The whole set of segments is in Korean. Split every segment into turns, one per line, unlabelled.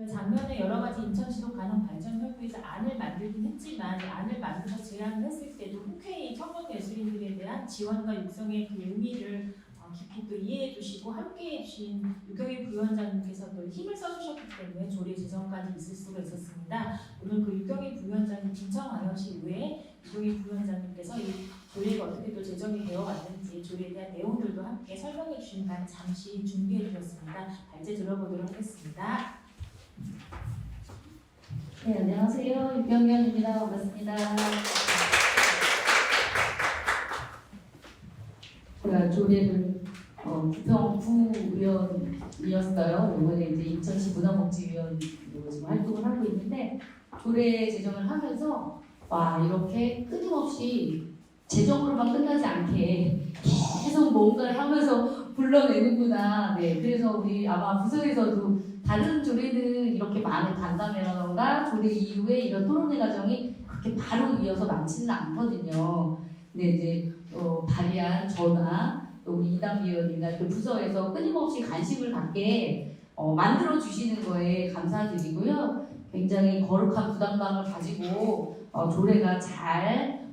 작년에 여러 가지 인천시도 가능 발전 협의회에서 안을 만들긴 했지만 안을 만들어서 제안을 했을 때도 흔쾌히 청년 예술인들에 대한 지원과 육성의 그 의미를 깊이 또 이해해 주시고 함께 해주신 유경희 부위원장님께서도 힘을 써주셨기 때문에 조례 제정까지 있을 수가 있었습니다. 오늘 그 유경희 부위원장님 진천광역시 의회 유경희 부위원장님께서 이 조례가 어떻게 또 제정이 되어 왔는지 조례에 대한 내용들도 함께 설명해 주시니까 잠시 준비해 주셨습니다. 발제 들어보도록 하겠습니다.
네, 안녕하세요. 유경연입니다. 반갑습니다. 제가 조례를 부평 부의원이었어요. 이번에 이제 인천시 문화복지위원으로 지금 활동을 하고 있는데 조례 제정을 하면서 와 이렇게 끊임없이 제정으로만 끝나지 않게 계속 뭔가를 하면서 불러내는구나. 네, 그래서 우리 아마 부서에서도 다른 조례는 이렇게 많은 간담회라던가 조례 이후에 이런 토론회 과정이 그렇게 바로 이어서 많지는 않거든요. 근데 이제 발의한 저나 또 우리 이담 위원이나 또 부서에서 끊임없이 관심을 갖게 만들어 주시는 거에 감사드리고요. 굉장히 거룩한 부담감을 가지고 조례가 잘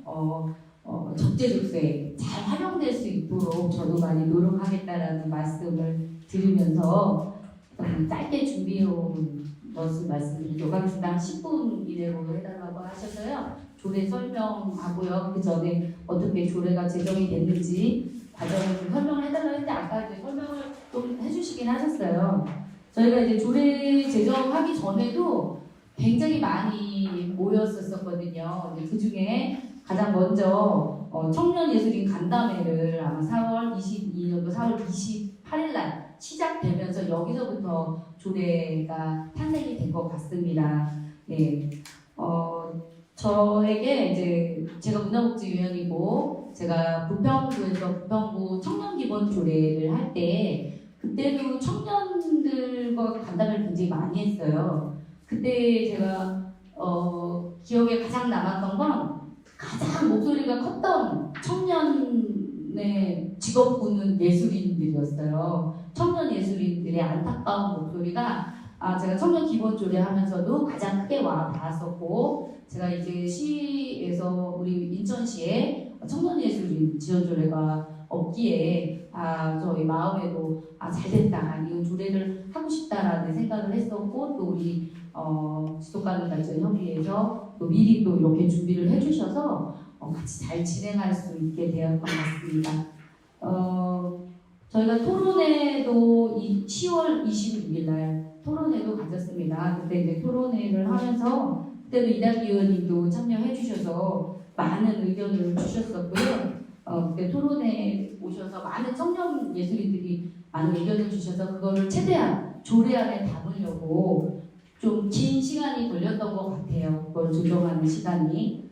적재적소에 잘 활용될 수 있도록 저도 많이 노력하겠다라는 말씀을 드리면서 짧게 준비해온 것을 말씀드리도록 하겠습니다. 10분 이내로 해달라고 하셔서요. 조례 설명하고요. 그 전에 어떻게 조례가 제정이 됐는지 과정을 좀 설명을 해달라고 했는데 아까 이제 설명을 좀 해주시긴 하셨어요. 저희가 이제 조례 제정하기 전에도 굉장히 많이 모였었거든요. 그 중에 가장 먼저 청년예술인 간담회를 아마 4월 22년도 4월 28일 날 시작되면서 여기서부터 조례가 탄생이 된 것 같습니다. 네. 저에게 이제 제가 문화복지위원이고 제가 부평구에서 부평구 청년기본 조례를 할 때 그때도 청년들과 간담회를 굉장히 많이 했어요. 그때 제가 기억에 가장 남았던 건 가장 목소리가 컸던 청년의 직업군은 예술인들이었어요. 청년 예술인들의 안타까운 목소리가 제가 청년 기본 조례 하면서도 가장 크게 와 닿았었고 제가 이제 시에서 우리 인천시에 청년 예술인 지원 조례가 없기에 저희 마음에도 잘됐다 이 조례를 하고 싶다라는 생각을 했었고 또 우리 지속가능 발전 협의회에서 또 미리 또 이렇게 준비를 해주셔서 같이 잘 진행할 수 있게 되었던 것 같습니다. 저희가 토론회도 10월 26일 날 토론회도 가졌습니다. 그때 이제 토론회를 하면서 그때도 이담 위원님도 참여해 주셔서 많은 의견을 주셨었고요. 그때 토론회에 오셔서 많은 청년 예술인들이 많은 의견을 주셔서 그거를 최대한 조례 안에 담으려고 좀 긴 시간이 걸렸던 것 같아요. 그걸 조정하는 시간이.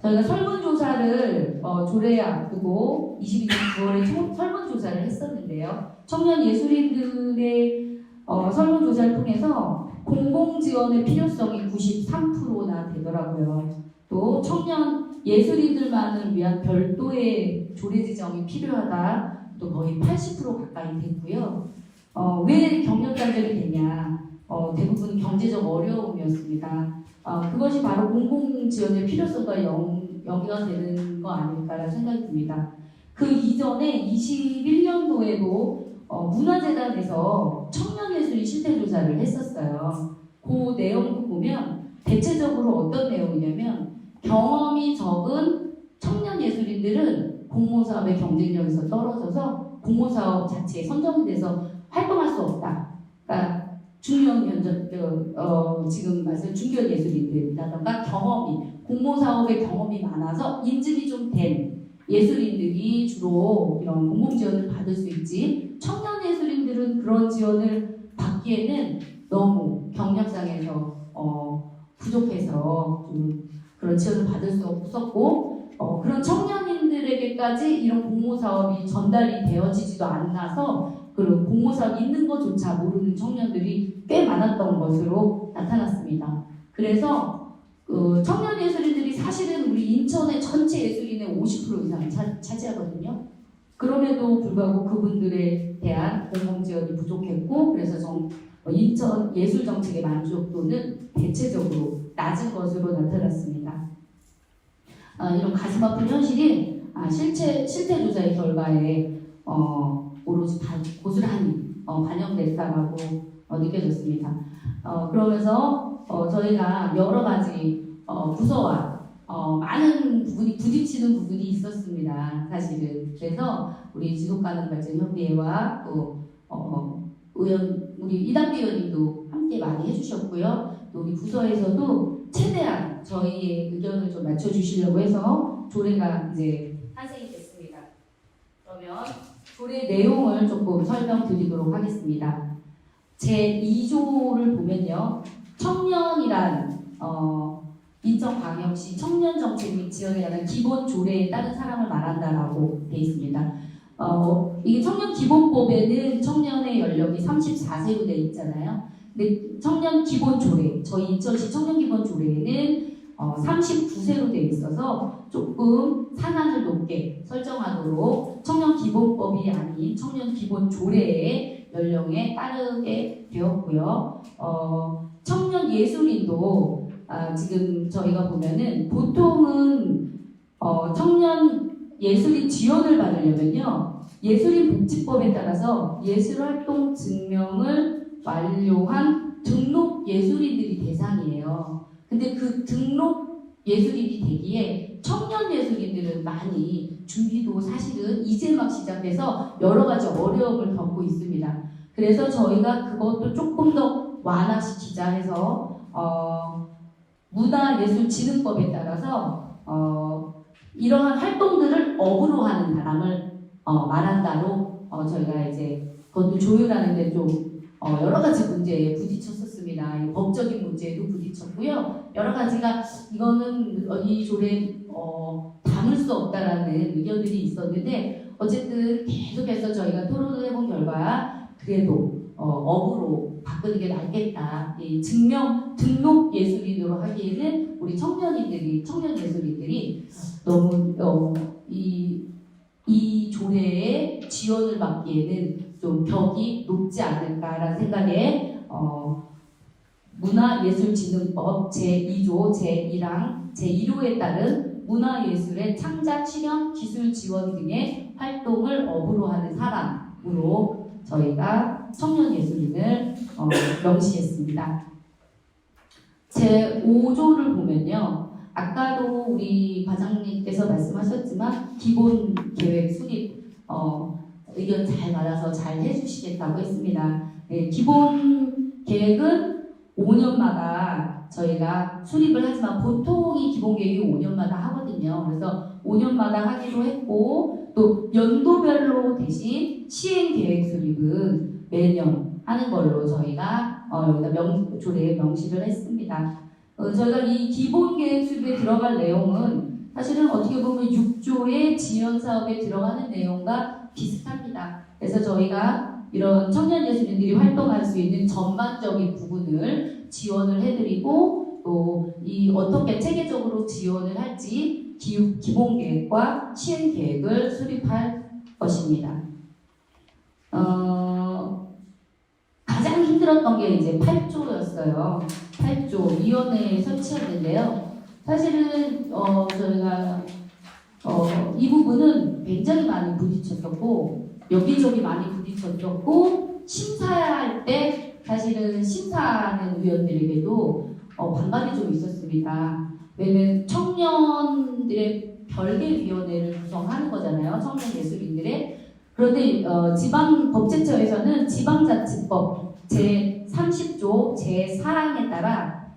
저희가 설문조사를 조례에 앞두고 22년 9월에 설문조사를 했었는데요. 청년 예술인들의 설문조사를 통해서 공공지원의 필요성이 93%나 되더라고요. 또 청년 예술인들만을 위한 별도의 조례 지정이 필요하다. 또 거의 80% 가까이 됐고요. 왜 경력 단절이 됐냐? 대부분 경제적 어려움이었습니다. 그것이 바로 공공지원의 필요성과 연계가 되는 거 아닐까라는 생각이 듭니다. 그 이전에 21년도에도 문화재단에서 청년예술인 실태조사를 했었어요. 그 내용도 보면 대체적으로 어떤 내용이냐면 경험이 적은 청년예술인들은 공모사업의 경쟁력에서 떨어져서 공모사업 자체에 선정이 돼서 활동할 수 없다. 그러니까 지금 말씀 중견 예술인들이라던가 공모사업의 경험이 많아서 인증이 좀 된 예술인들이 주로 이런 공공지원을 받을 수 있지 청년 예술인들은 그런 지원을 받기에는 너무 경력상에서 부족해서 좀 그런 지원을 받을 수 없었고 그런 청년인들에게까지 이런 공모사업이 전달이 되어지지도 않아서 그런 공모사업 있는 것조차 모르는 청년들이 꽤 많았던 것으로 나타났습니다. 그래서 청년 예술인들이 사실은 우리 인천의 전체 예술인의 50% 이상을 차지하거든요. 그럼에도 불구하고 그분들에 대한 공공지원이 부족했고 그래서 인천 예술 정책의 만족도는 대체적으로 낮은 것으로 나타났습니다. 이런 가슴 아픈 현실이 실태 조사의 결과에 오로지 고스란히 반영됐다라고 느껴졌습니다. 그러면서 저희가 여러 가지 부서와 많은 부분이 부딪히는 부분이 있었습니다. 사실은. 그래서 우리 지속가능발전협의회와 또 우리 이담비 의원님도 함께 많이 해주셨고요. 또 우리 부서에서도 최대한 저희의 의견을 좀 맞춰주시려고 해서 조례가 이제 탄생이 됐습니다. 그러면 조례 내용을 조금 설명드리도록 하겠습니다. 제 2조를 보면요. 청년이란 인천광역시 청년정책 및 지원에 관한 기본 조례에 따른 사람을 말한다라고 되어 있습니다. 이게 청년기본법에는 청년의 연령이 34세로 되어 있잖아요. 근데 청년기본조례, 저희 인천시 청년기본조례에는 39세로 되어 있어서 조금 상한을 높게 설정하도록 청년기본법이 아닌 청년기본조례의 연령에 따르게 되었고요. 청년예술인도 지금 저희가 보면은 보통은 청년 예술인 지원을 받으려면요. 예술인복지법에 따라서 예술활동 증명을 완료한 등록 예술인들이 대상이에요. 근데 그 등록 예술인이 되기에 청년 예술인들은 많이 준비도 사실은 이제 막 시작해서 여러 가지 어려움을 겪고 있습니다. 그래서 저희가 그것도 조금 더 완화시키자 해서 문화예술진흥법에 따라서 이러한 활동들을 업으로 하는 사람을 말한다로 저희가 이제 그것도 조율하는데 좀 여러 가지 문제에 부딪혔었습니다. 법적인 문제에도 부딪혔고요. 여러 가지가 이거는 이 조례에 담을 수 없다라는 의견들이 있었는데 어쨌든 계속해서 저희가 토론을 해본 결과 그래도 업으로 바꾸는 게 낫겠다. 이 증명 등록 예술인으로 하기에는 우리 청년 예술인들이 너무 이 조례에 지원을 받기에는 좀 벽이 높지 않을까라는 생각에 문화예술진흥법 제2조 제1항 제1호에 따른 문화예술의 창작, 실현, 기술 지원 등의 활동을 업으로 하는 사람으로 저희가 청년예술인을 명시했습니다. 제5조를 보면요. 아까도 우리 과장님께서 말씀하셨지만 기본 계획 수립 의견 잘 받아서 잘 해주시겠다고 했습니다. 네, 기본 계획은 5년마다 저희가 수립을 하지만 보통 이 기본 계획이 5년마다 하거든요. 그래서 5년마다 하기로 했고 또 연도별로 대신 시행 계획 수립은 매년 하는 걸로 저희가 여기다 조례에 명시를 했습니다. 저희가 이 기본 계획 수립에 들어갈 내용은 사실은 어떻게 보면 6조의 지원 사업에 들어가는 내용과 비슷합니다. 그래서 저희가 이런 청년 예술인들이 활동할 수 있는 전반적인 부분을 지원을 해드리고 또 이 어떻게 체계적으로 지원을 할지 기본 계획과 시행 계획을 수립할 것입니다. 가장 힘들었던 게 이제 8조였어요. 8조 위원회 설치였는데요. 사실은 저희가 이 부분은 굉장히 많이 부딪혔었고 여기저기 많이 부딪혔었고 심사할 때 사실은 심사하는 위원들에게도 반발이 좀 있었습니다. 왜냐면 청년들의 별개위원회를 구성하는 거잖아요. 청년 예술인들의. 그런데 지방법제처에서는 지방자치법 제30조 제4항에 따라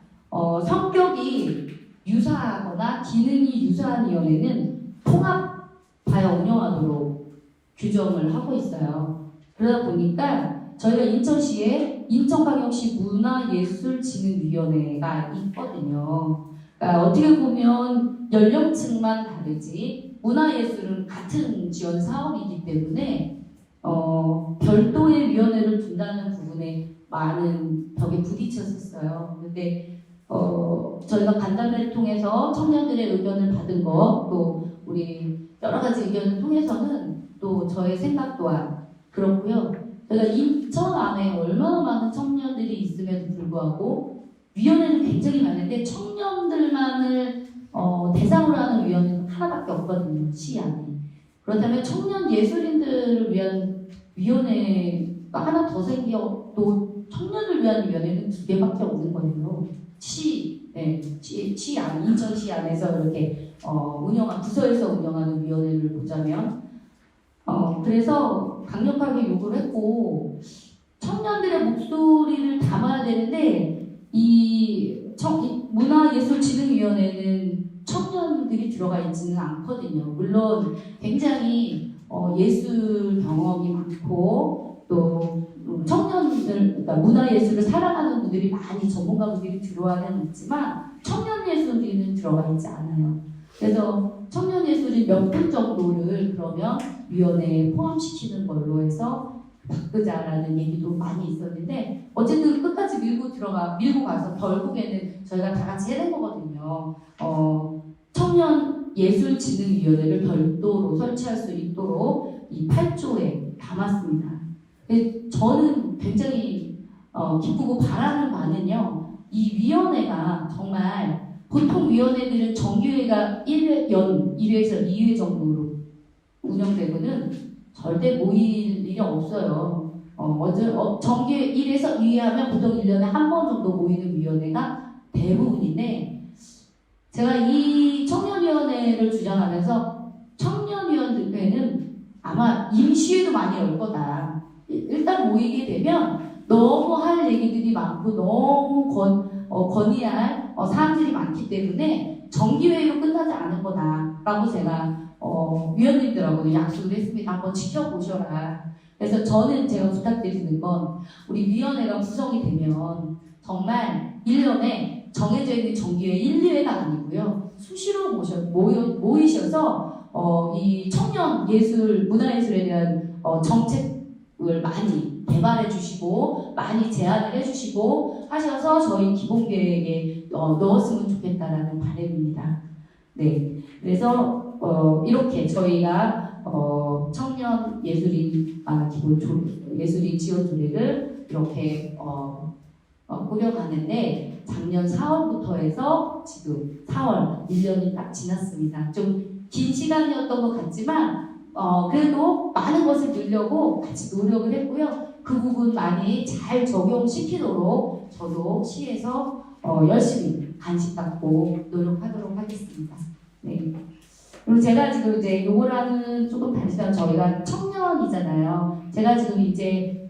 성격이 유사하거나 기능이 유사한 위원회는 통합하여 운영하도록 규정을 하고 있어요. 그러다 보니까 저희가 인천시에 인천광역시 문화예술진흥위원회가 있거든요. 그러니까 어떻게 보면 연령층만 다르지 문화예술은 같은 지원 사업이기 때문에 별도의 위원회를 둔다는 부분에 많은 벽에 부딪혔었어요. 근데 저희가 간담회를 통해서 청년들의 의견을 받은 것, 또 우리 여러 가지 의견을 통해서는 또 저의 생각 또한 그렇고요. 그러니까 인천 안에 얼마나 많은 청년들이 있음에도 불구하고 위원회는 굉장히 많은데 청년들만을 대상으로 하는 위원회는 하나밖에 없거든요. 시 안에. 그렇다면 청년 예술인들을 위한 위원회가 하나 더 생겨도 청년을 위한 위원회는 2개밖에 없는 거예요. 시 안, 인천시 안에서 이렇게 운영한 부서에서 운영하는 위원회를 보자면 그래서 강력하게 요구를 했고 청년들의 목소리를 담아야 되는데 이 문화예술진흥위원회는 청년들이 들어가 있지는 않거든요. 물론 굉장히 예술 경험이 많고 또 청년들, 그러니까 문화예술을 사랑하는 분들이 많이 전문가분들이 들어와는 있지만 청년예술인은 들어가 있지 않아요. 그래서 청년예술인 몇 분 정도를 그러면 위원회에 포함시키는 걸로 해서 바꾸자라는 얘기도 많이 있었는데 어쨌든 끝까지 밀고 가서 결국에는 저희가 다 같이 해낸 거거든요. 청년예술진흥위원회를 별도로 설치할 수 있도록 이 8조에 담았습니다. 저는 굉장히 기쁘고 바라는 바는요. 이 위원회가 정말 보통 위원회들은 정기회가 1회에서 2회 정도로 운영되고는 절대 모일 일이 없어요. 정기 1에서 2회 하면 보통 1년에 한 번 정도 모이는 위원회가 대부분인데 제가 이 청년위원회를 주장하면서 청년위원회는 아마 임시회도 많이 열 거다. 일단 모이게 되면 너무 할 얘기들이 많고 너무 건의할 사항들이 많기 때문에 정기회의로 끝나지 않을 거다라고 제가 위원님들하고도 약속을 했습니다. 한번 지켜보셔라. 그래서 제가 부탁드리는 건 우리 위원회가 구성이 되면 정말 1년에 정해져 있는 정기회 1, 2회가 아니고요. 수시로 모이셔서 이 청년 예술, 문화예술에 대한 정책을 많이 개발해 주시고 많이 제안을 해 주시고 하셔서 저희 기본 계획에 넣었으면 좋겠다라는 바람입니다. 네. 그래서 이렇게 저희가 청년 예술인 예술인 지원 조례를 이렇게 꾸려가는데 작년 4월부터 해서 지금 4월 1년이 딱 지났습니다. 좀 긴 시간이었던 것 같지만 그래도 많은 것을 늘려고 같이 노력을 했고요. 그 부분 많이 잘 적용시키도록 저도 시에서 열심히 간식 갖고 노력하도록 하겠습니다. 네. 그리고 제가 지금 이제 요거랑은 조금 다르지만 저희가 청년이잖아요. 제가 지금 이제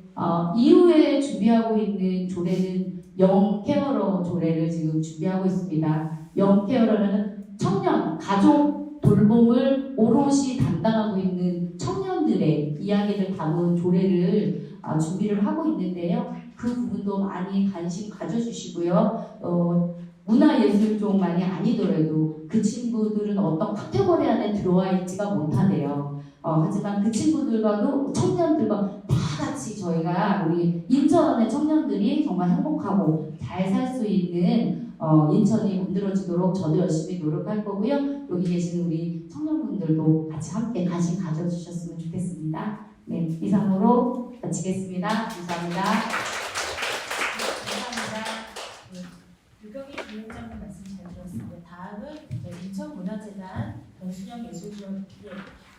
이후에 준비하고 있는 조례는 영케어러 조례를 지금 준비하고 있습니다. 영케어러는 청년, 가족 돌봄을 오롯이 담당하고 있는 청년들의 이야기를 담은 조례를 준비를 하고 있는데요. 그 부분도 많이 관심 가져주시고요. 문화예술 쪽만이 아니더라도 그 친구들은 어떤 카테고리 안에 들어와 있지가 못하대요. 하지만 그 친구들과도 청년들과 다 같이 저희가 우리 인천의 청년들이 정말 행복하고 잘 살 수 있는 인천이 만들어지도록 저도 열심히 노력할 거고요. 여기 계신 우리 청년분들도 같이 함께 관심 가져주셨으면 좋겠습니다. 네, 이상으로 마치겠습니다. 감사합니다.
유경희 부위원장님 말씀 잘 들었습니다. 다음은 인천문화재단 변순영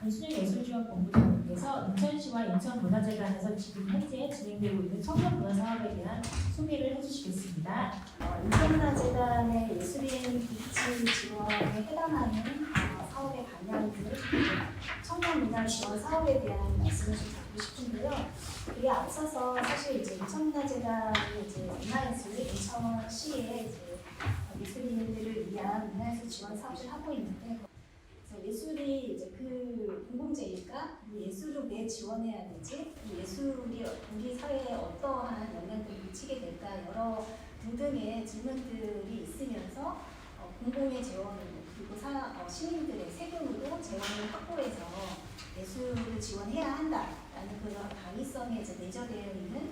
예술지원본부장님께서 인천시와 인천문화재단에서 지금 현재 진행되고 있는 청년문화 사업에 대한 소개를 해주시겠습니다.
인천문화재단의 예술인 비치 지원에 해당하는 사업의 방향들, 청년문화 지원 사업에 대한 말씀을 좀 드리고 싶은데요. 이에 앞서서 사실 이제 인천문화재단이 이제 문화예술 인천시에 이제 예술인들을 위한 문화예술 지원 사업을 하고 있는데, 예술이 이제 그 공공재니까 이 예술을 왜 지원해야 되지? 이 예술이 우리 사회에 어떠한 영향을 미치게 될까? 여러 등등의 질문들이 있으면서 공공의 재원으로 그리고 시민들의 세금으로 재원을 확보해서 예술을 지원해야 한다라는 그런 강의성에 이제 내재되어 있는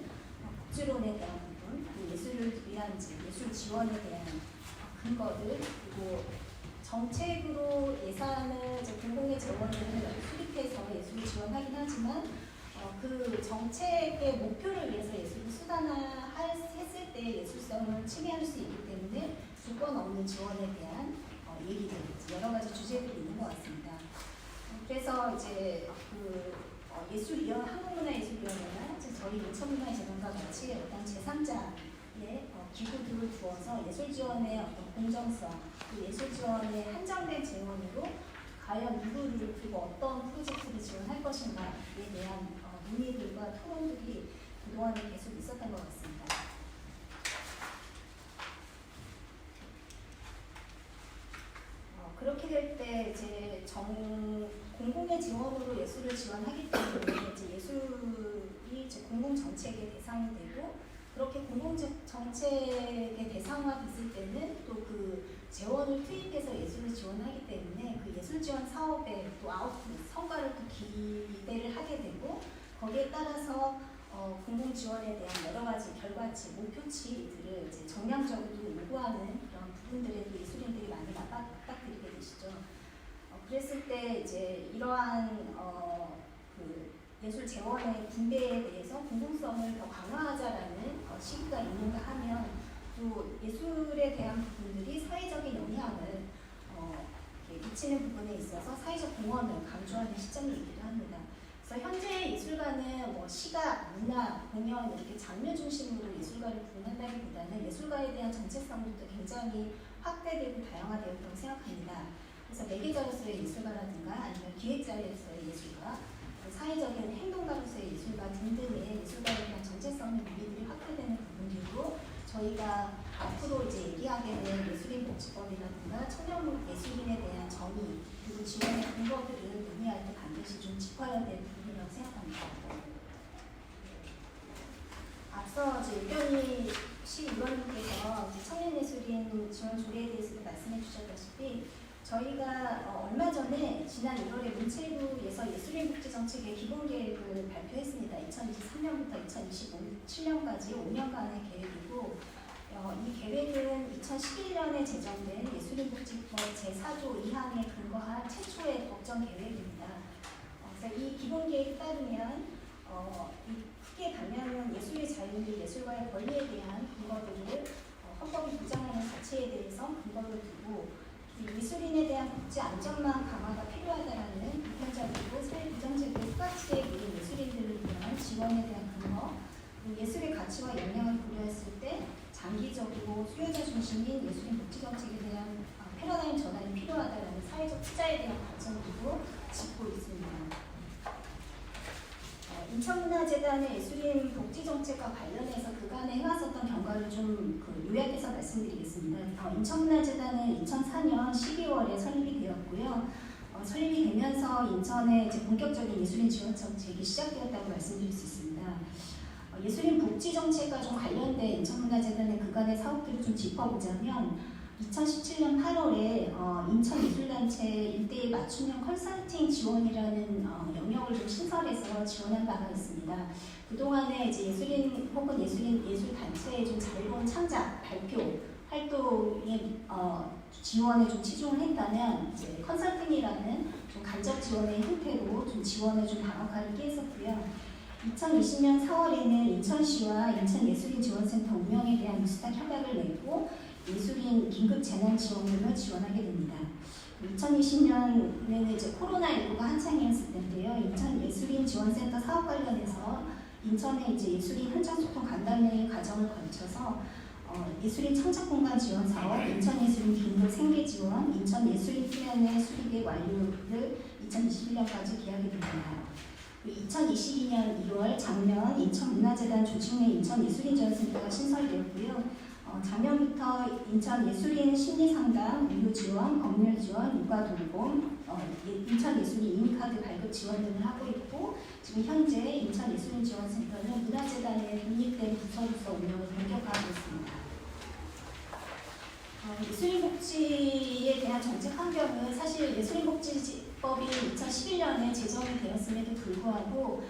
국지론에 대한 부분, 그리고 예술을 위한 이제 예술 지원에 대한 근거들, 그리고 정책으로 예산을 이제 공공의 재원을 수립해서 예술을 지원하긴 하지만 그 정책의 목표를 위해서 예술을 수단화했을 때 예술성을 침해할 수 있기 때문에 조건 없는 지원에 대한 얘기들, 여러 가지 주제들이 있는 것 같습니다. 그래서 이제 그 한국문화예술위원회나 저희 인천문화재단과 같이 어떤 제3자의 기구들을 두어서 예술 지원의 어떤 공정성, 그 예술 지원의 한정된 재원으로 과연 누구를 그리고 어떤 프로젝트를 지원할 것인가에 대한 논의들과 토론들이 그동안에 계속 있었던 것 같습니다. 그렇게 될 때 이제 공공의 지원으로 예술을 지원하기 때문에 이제 예술이 이제 공공 정책의 대상이 되고 그렇게 공공 정책의 대상화됐을 때는 또 그 재원을 투입해서 예술을 지원하기 때문에 그 예술 지원 사업의 또 아웃풋 성과를 또 기대를 하게 되고 거기에 따라서 공공 지원에 대한 여러 가지 결과치, 목표치들을 이제 정량적으로 요구하는 그런 부분들에도 예술인들이 많이 맞닥뜨리게 되시죠. 그랬을 때 이제 이러한 그 예술 재원의 분배에 대해서 공공성을 더 강화하자라는 시기가 있는가 하면 또 예술에 대한 부분들이 사회적인 영향을 미치는 부분에 있어서 사회적 공헌을 강조하는 시점이기도 합니다. 그래서 현재 예술가는 뭐 시각, 문화, 공연 이렇게 장르 중심으로 예술가를 구분한다기보다는 예술가에 대한 정체성도 굉장히 확대되고 다양화되었다고 생각합니다. 그래서 매개자로서의 예술가라든가 아니면 기획자로서의 예술가, 사회적인 행동가로서의 예술가 등등의 예술가에 대한 정체성의 논의들이 확대되는 부분들로 저희가 앞으로 이제 얘기하게 될 예술인 복지법이라든가 청년 예술인에 대한 정의 그리고 지원의 근거들을 논의할 때 반드시 좀 짚어야 될 부분이라고 생각합니다. 앞서 이제 유경희 시의원님께서 청년예술인 지원 조례에 대해서도 말씀해 주셨다시피 저희가 얼마 전에 지난 1월에 문체부에서 예술인 복지 정책의 기본 계획을 발표했습니다. 2023년부터 2027년까지 5년간의 계획이고 이 계획은 2011년에 제정된 예술인 복지법 제4조 2항에 근거한 최초의 법정 계획입니다. 그래서 이 기본 계획에 따르면 크게 가면은 예술의 자유, 예술가의 권리에 대한 근거들을 헌법이 보장하는 가치에 대해서 근거를 두고 예술인에 대한 복지 안전망 강화가 필요하다는 보편적이고 사회 부정적인 후가치에 모인 예술인들을 위한 지원에 대한 근거, 예술의 가치와 영향을 고려했을 때 장기적이고 수요자 중심인 예술인 복지 정책에 대한 패러다임 전환이 필요하다는 사회적 투자에 대한 관점도 짚고 있습니다. 인천문화재단의 예술인 복지 정책과 관련해서 그간에 해왔었던 경과를 좀 요약해서 말씀드리겠습니다. 인천문화재단은 2004년 12월에 설립이 되었고요. 설립이 되면서 인천에 이제 본격적인 예술인 지원 정책이 시작되었다고 말씀드릴 수 있습니다. 예술인 복지 정책과 좀 관련된 인천문화재단의 그간의 사업들을 좀 짚어보자면 2017년 8월에 인천예술단체 일대의 맞춤형 컨설팅 지원이라는 영역을 좀 신설해서 지원한 바가 있습니다. 그동안에 이제 예술인 혹은 예술단체의 좀 자유로운 창작, 발표, 활동의 지원에 좀 치중을 했다면 이제 컨설팅이라는 좀 간접 지원의 형태로 좀 지원에 좀 다각화를 끼했었고요. 2020년 4월에는 인천시와 인천예술인지원센터 운영에 대한 위스탁 협약을 맺고 예술인 긴급 재난 지원금을 지원하게 됩니다. 2020년에는 이제 코로나19가 한창이었을 텐데요. 인천예술인지원센터 사업 관련해서 인천의 이제 예술인 현장소통 간담회 과정을 거쳐서 예술인 창작공간 지원 사업, 인천예술인 긴급 생계 지원, 인천예술인 수련회 수립의 완료를 2021년까지 기하게 됩니다. 2022년 2월 작년 인천문화재단 조직 내 인천예술인지원센터가 신설되었고요. 작년부터 인천예술인 심리상담, 의료지원, 법률지원, 육아돌봄, 인천예술인 이민카드 발급 지원 등을 하고 있고 지금 현재 인천예술인지원센터는 문화재단의 독립된 부서로서 운영을 본격화하고 있습니다. 예술인복지에 대한 정책 환경은 사실 예술인복지법이 2011년에 제정이 되었음에도 불구하고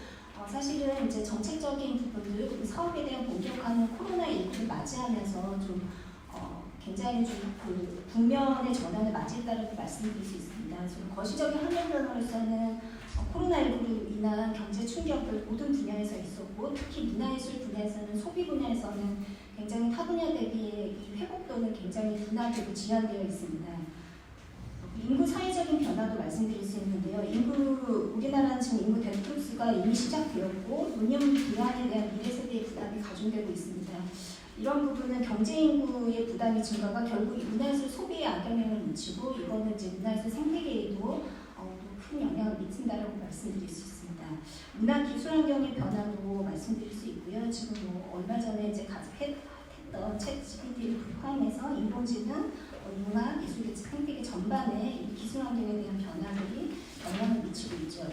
사실은 이제 정책적인 부분들, 사업에 대한 본격화는 코로나19를 맞이하면서 좀 굉장히 좀 그 국면의 전환을 맞이했다고 말씀드릴 수 있습니다. 좀 거시적인 환경 변화로서는 코로나19로 인한 경제 충격을 모든 분야에서 있었고 특히 문화예술 분야에서는 소비 분야에서는 굉장히 타 분야 대비 이 회복도는 굉장히 둔화되고 지연되어 있습니다. 인구 사회적인 변화도 말씀드릴 수 있는데요. 우리나라는 지금 인구 대폭수가 이미 시작되었고 노년 기간에 대한 미래 세대의 부담이 가중되고 있습니다. 이런 부분은 경제 인구의 부담이 증가가 결국 문화예술 소비에 악영향을 미치고 이거는 이제 문화예술 생태계에도 큰 영향을 미친다라고 말씀드릴 수 있습니다. 문화 기술 환경의 변화도 말씀드릴 수 있고요. 지금 얼마 전에 이제 했던 챗 GPT를 포함해서 인공지능, 문화, 예술 생태계 전반에 이 기술 환경에 대한 변화들이 영향을 미치고 있죠.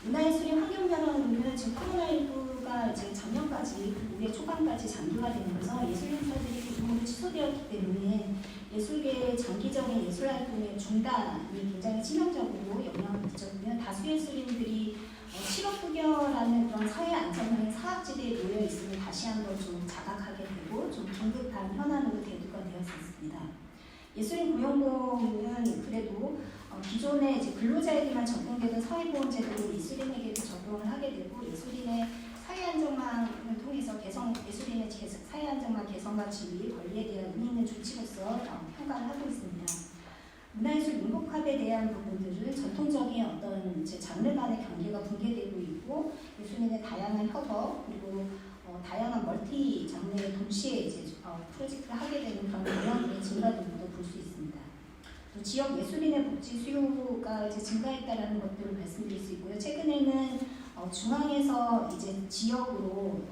문화예술의 환경 변화는 지금 코로나19가 이제 작년까지 올해 초반까지 장기화되면서 예술 행사들이 대부분 취소되었기 때문에 예술계의 장기적인 예술 활동의 중단이 굉장히 치명적으로 영향을 미쳤고요. 다수 예술인들이 실업급여라는 그런 사회 안정망의 사각지대에 놓여 있음을 다시 한번 좀 자각하게 되고 좀 긴급한 현안으로 대두가 되었습니다. 예술인 고용보험은 그래도 기존에 이제 근로자에게만 적용되던 사회보험제도를 예술인에게도 적용을 하게 되고 예술인의 사회안정망을 통해서 예술인의 사회안정망 개선과 지위, 권리에 대한 의미 있는 조치로서 평가를 하고 있습니다. 문화예술 융복합에 대한 부분들은 전통적인 어떤 이제 장르 간의 경계가 붕괴되고 있고 예술인의 다양한 협업 그리고 다양한 멀티 장르에 동시에 이제 프로젝트를 하게 되는 그런 영향들의 증가도 볼 수 있습니다. 또 지역 예술인의 복지 수요가 이제 증가했다라는 것들을 말씀드릴 수 있고요. 최근에는 중앙에서 이제 지역으로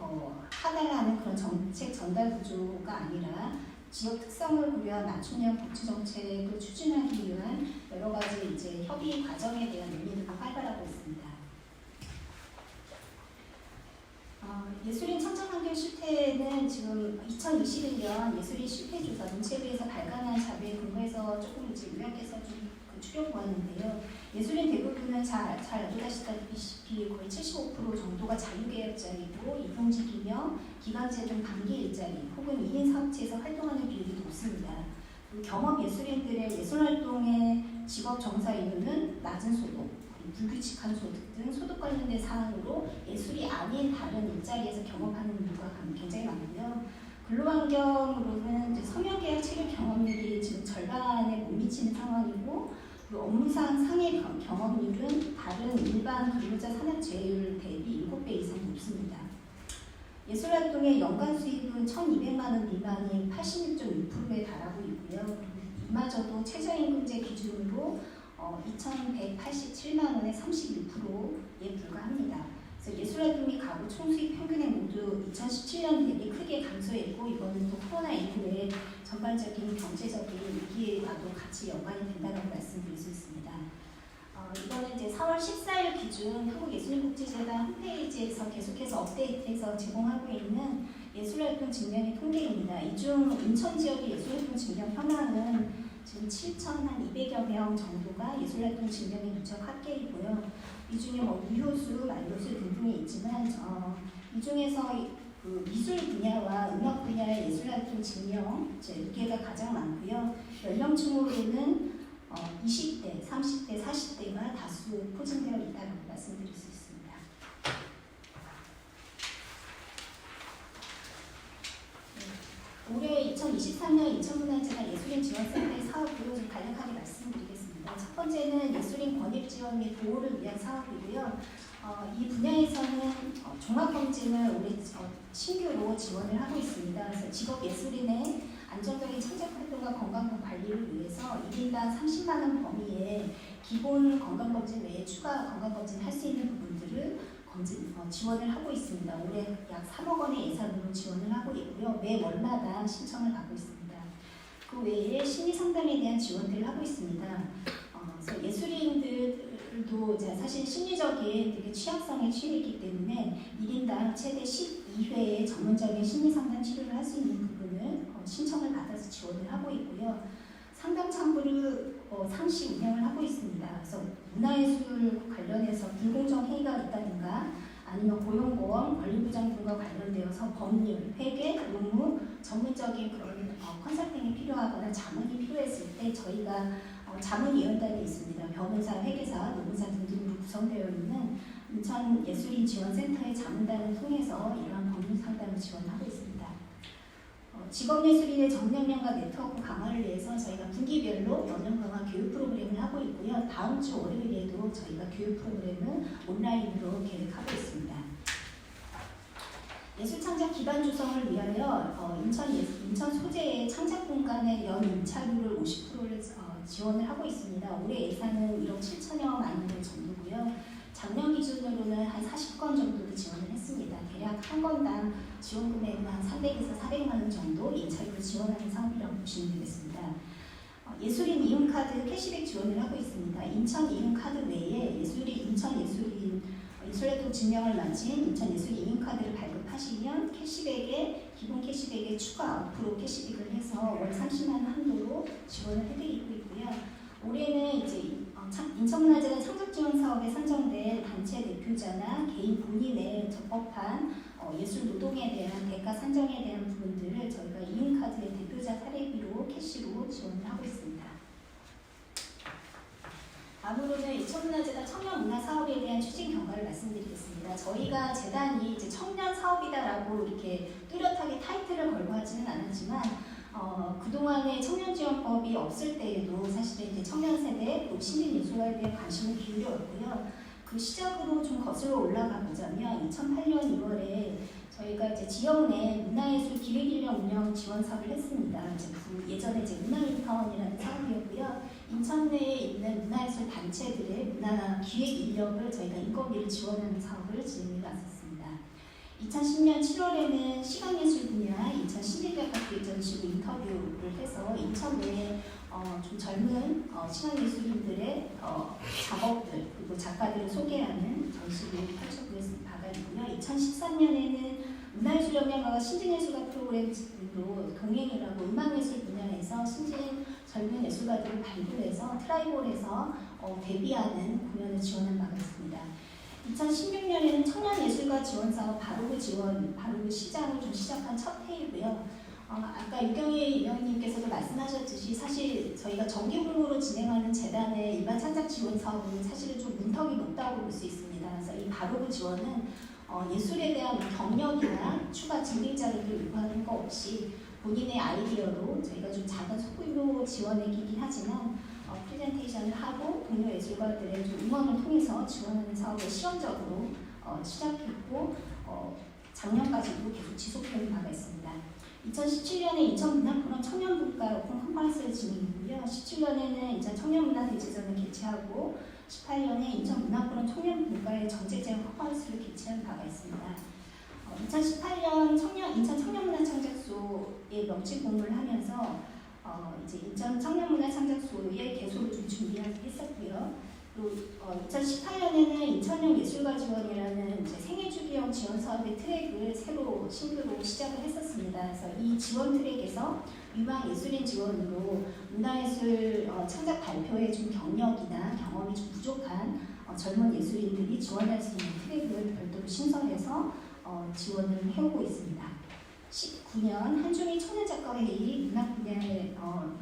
하달하는 그런 정책 전달 구조가 아니라 지역 특성을 고려한 맞춤형 복지 정책을 추진하기 위한 여러 가지 이제 협의 과정에 대한 논의들도 활발하고 있습니다. 예술인 청정환경 실태는 지금 2021년 예술인 실태조사 문체부에서 발간한 자료에 근거해서 조금 이제 요약해서 좀 추려보았는데요. 예술인 대부분은 잘 알고 계시다시피 거의 75% 정도가 자유계약자이고 이동직 기명, 기간제 등 단기 일자리 혹은 2인 사업체에서 활동하는 비율이 높습니다. 경험 예술인들의 예술활동의 직업 정사 이유는 낮은 소득, 불규칙한 소득 등 소득 관련된 사항으로 예술이 아닌 다른 일자리에서 경험하는 이유가 굉장히 많고요. 근로환경으로는 이제 서명계약 체류 경험률이 지금 절반에 못 미치는 상황이고 업무상 상해 경험률은 다른 일반 근로자 산업재해율 대비 7배 이상 높습니다. 예술활동의 연간 수입은 1,200만 원 미만인 86.6%에 달하고 있고요. 이마저도 최저임금제 기준으로 2,187만 원의 31%에 불과합니다. 그래서 예술활동 및 가구 총수입 평균액 모두 2017년 대비 크게 감소했고 이거는 또 코로나19의 전반적인 경제적인 위기와도 같이 연관이 된다고 말씀드릴 수 있습니다. 이거는 이제 4월 14일 기준 한국예술인복지재단 홈페이지에서 계속해서 업데이트해서 제공하고 있는 예술활동 증명의 통계입니다. 이 중 인천 지역의 예술활동 증명 현황은 지금 7,200여 명 정도가 예술활동 증명에 누적 합계이고요. 이 중에 유효수, 만료수 등등이 있지만 이 중에서 그 미술 분야와 음악 분야의 예술활동 증명 이게가 가장 많고요. 연령층으로는 20대, 30대, 40대가 다수 포진되어 있다고 말씀드릴 수 있습니다. 올해 2023년 인천문화재단 예술인 지원센터의 사업으로 좀 간략하게 말씀드리겠습니다. 첫 번째는 예술인 권익 지원 및 보호를 위한 사업이고요. 이 분야에서는 종합검진을 올해 신규로 지원을 하고 있습니다. 그래서 직업 예술인의 안정적인 창작 활동과 건강 관리를 위해서 1인당 30만 원 범위의 기본 건강검진 외에 추가 건강검진 할 수 있는 부분들을 지원을 하고 있습니다. 올해 약 3억 원의 예산으로 지원을 하고 있고요. 매 월마다 신청을 받고 있습니다. 그 외에 심리 상담에 대한 지원들을 하고 있습니다. 그래서 예술인들도 사실 심리적인 되게 취약성에 취해 있기 때문에 1인당 최대 12회의 전문적인 심리 상담 치료를 할 수 있는 부분을 신청을 받아서 지원을 하고 있고요. 상담 창구를 상시 운영을 하고 있습니다. 그래서 문화예술 관련해서 불공정 행위가 있다든가 아니면 고용보험, 권리부장 등과 관련되어서 법률, 회계, 의무, 전문적인 그런 컨설팅이 필요하거나 자문이 필요했을 때 저희가 자문위원단이 있습니다. 변호사, 회계사, 노무사 등등으로 구성되어 있는 인천예술인지원센터의 자문단을 통해서 이러한 법률 상담을 지원하고 있습니다. 직업예술인의 정량력과 네트워크 강화를 위해서 저희가 분기별로 역량 강화 교육 프로그램을 하고 있고요. 다음 주 월요일에도 저희가 교육 프로그램을 온라인으로 계획하고 있습니다. 예술창작 기반 조성을 위하여 인천 소재의 창작 공간의 연 임차료를 50%를 지원을 하고 있습니다. 올해 예산은 1억 7천여만 원 정도고요. 작년 기준으로는 한 40건 정도를 지원을 했습니다. 대략 한 건당 지원 금액은 한 300에서 400만 원 정도 임차료를 지원하는 사업이라고 보시면 되겠습니다. 예술인 이용카드 캐시백 지원을 하고 있습니다. 인천 이용카드 외에 인솔레토 증명을 마친 인천예술인 이용카드를 발급하시면 기본 캐시백에 추가 5% 캐시백을 해서 월 30만 원 한도로 지원을 해드리고 있고요. 올해는 이제 인천문화재단 창작지원 사업에 선정된 단체 대표자나 개인 본인의 적법한 예술 노동에 대한 대가 산정에 대한 부분들을 저희가 이용카드의 대표자 사례비로 캐시로 지원을 하고 있습니다. 다음으로는 인천문화재단 청년문화 사업에 대한 추진 경과를 말씀드리겠습니다. 저희가 재단이 이제 청년 사업이다라고 이렇게 뚜렷하게 타이틀을 걸고 하지는 않았지만 그동안에 청년지원법이 없을 때에도 사실은 이제 청년 세대 그리고 시민예술가에 대한 관심을 기울여왔고요. 그 시작으로 좀 거슬러 올라가 보자면 2008년 2월에 저희가 이제 지역 내 문화예술 기획인력 운영 지원 사업을 했습니다. 예전에 이제 문화인파원이라는 사업이었고요. 인천 내에 있는 문화예술 단체들의 문화 기획 인력을 저희가 인건비를 지원하는 사업을 진행해 왔었습니다. 2010년 7월에는 시각예술 분야 인천 시민작가교육 전시고 인터뷰를 해서 인천 내에 좀 젊은 시각예술인들의 작업들 그리고 작가들을 소개하는 전시를 펼쳐보는 바가 있고요. 2013년에는 문화예술 역량가가 신진예술가 프로그램으로 동행을 하고 음악예술 분야에서 신진 젊은 예술가들을 발굴해서 트라이볼에서 데뷔하는 공연을 지원한 바가 있습니다. 2016년에는 청년예술가 지원사업 바로그 시장을 좀 시작한 첫 해이고요. 아까 유경희 위원님께서도 말씀하셨듯이 사실 저희가 정기공모로 진행하는 재단의 일반 창작 지원 사업은 사실은 좀 문턱이 높다고 볼 수 있습니다. 그래서 이 바로그 지원은 예술에 대한 경력이나 추가 증빙 자료를 요구하는 거 없이 본인의 아이디어로 저희가 좀 작은 소규모 지원액이긴 하지만 프레젠테이션을 하고 동료 예술가들의 좀 응원을 통해서 지원하는 사업을 시험적으로 시작했고 작년까지도 계속 지속되는 바가 있습니다. 2017년에 인천문화포럼 청년문화 오픈 컨퍼런스를 진행했고요. 17년에는 인천 청년문화대제전을 개최하고 18년에 인천문화포럼 청년문화의 정책제한 컨퍼런스를 개최한 바가 있습니다. 2018년 인천 청년문화창작소에 명칭 공모를 하면서 이제 인천 청년문화창작소의 개소를 좀 준비했었고요. 또 2018년에는 인천형 예술가 지원이라는 이제 생애주기형 지원 사업의 트랙을 새로 신규로 시작을 했었습니다. 그래서 이 지원 트랙에서 유망 예술인 지원으로 문화예술 창작 발표에 좀 경력이나 경험이 좀 부족한 젊은 예술인들이 지원할 수 있는 트랙을 별도로 신설해서 지원을 해오고 있습니다. 19년 한중일 청년작가회의 문학 분야의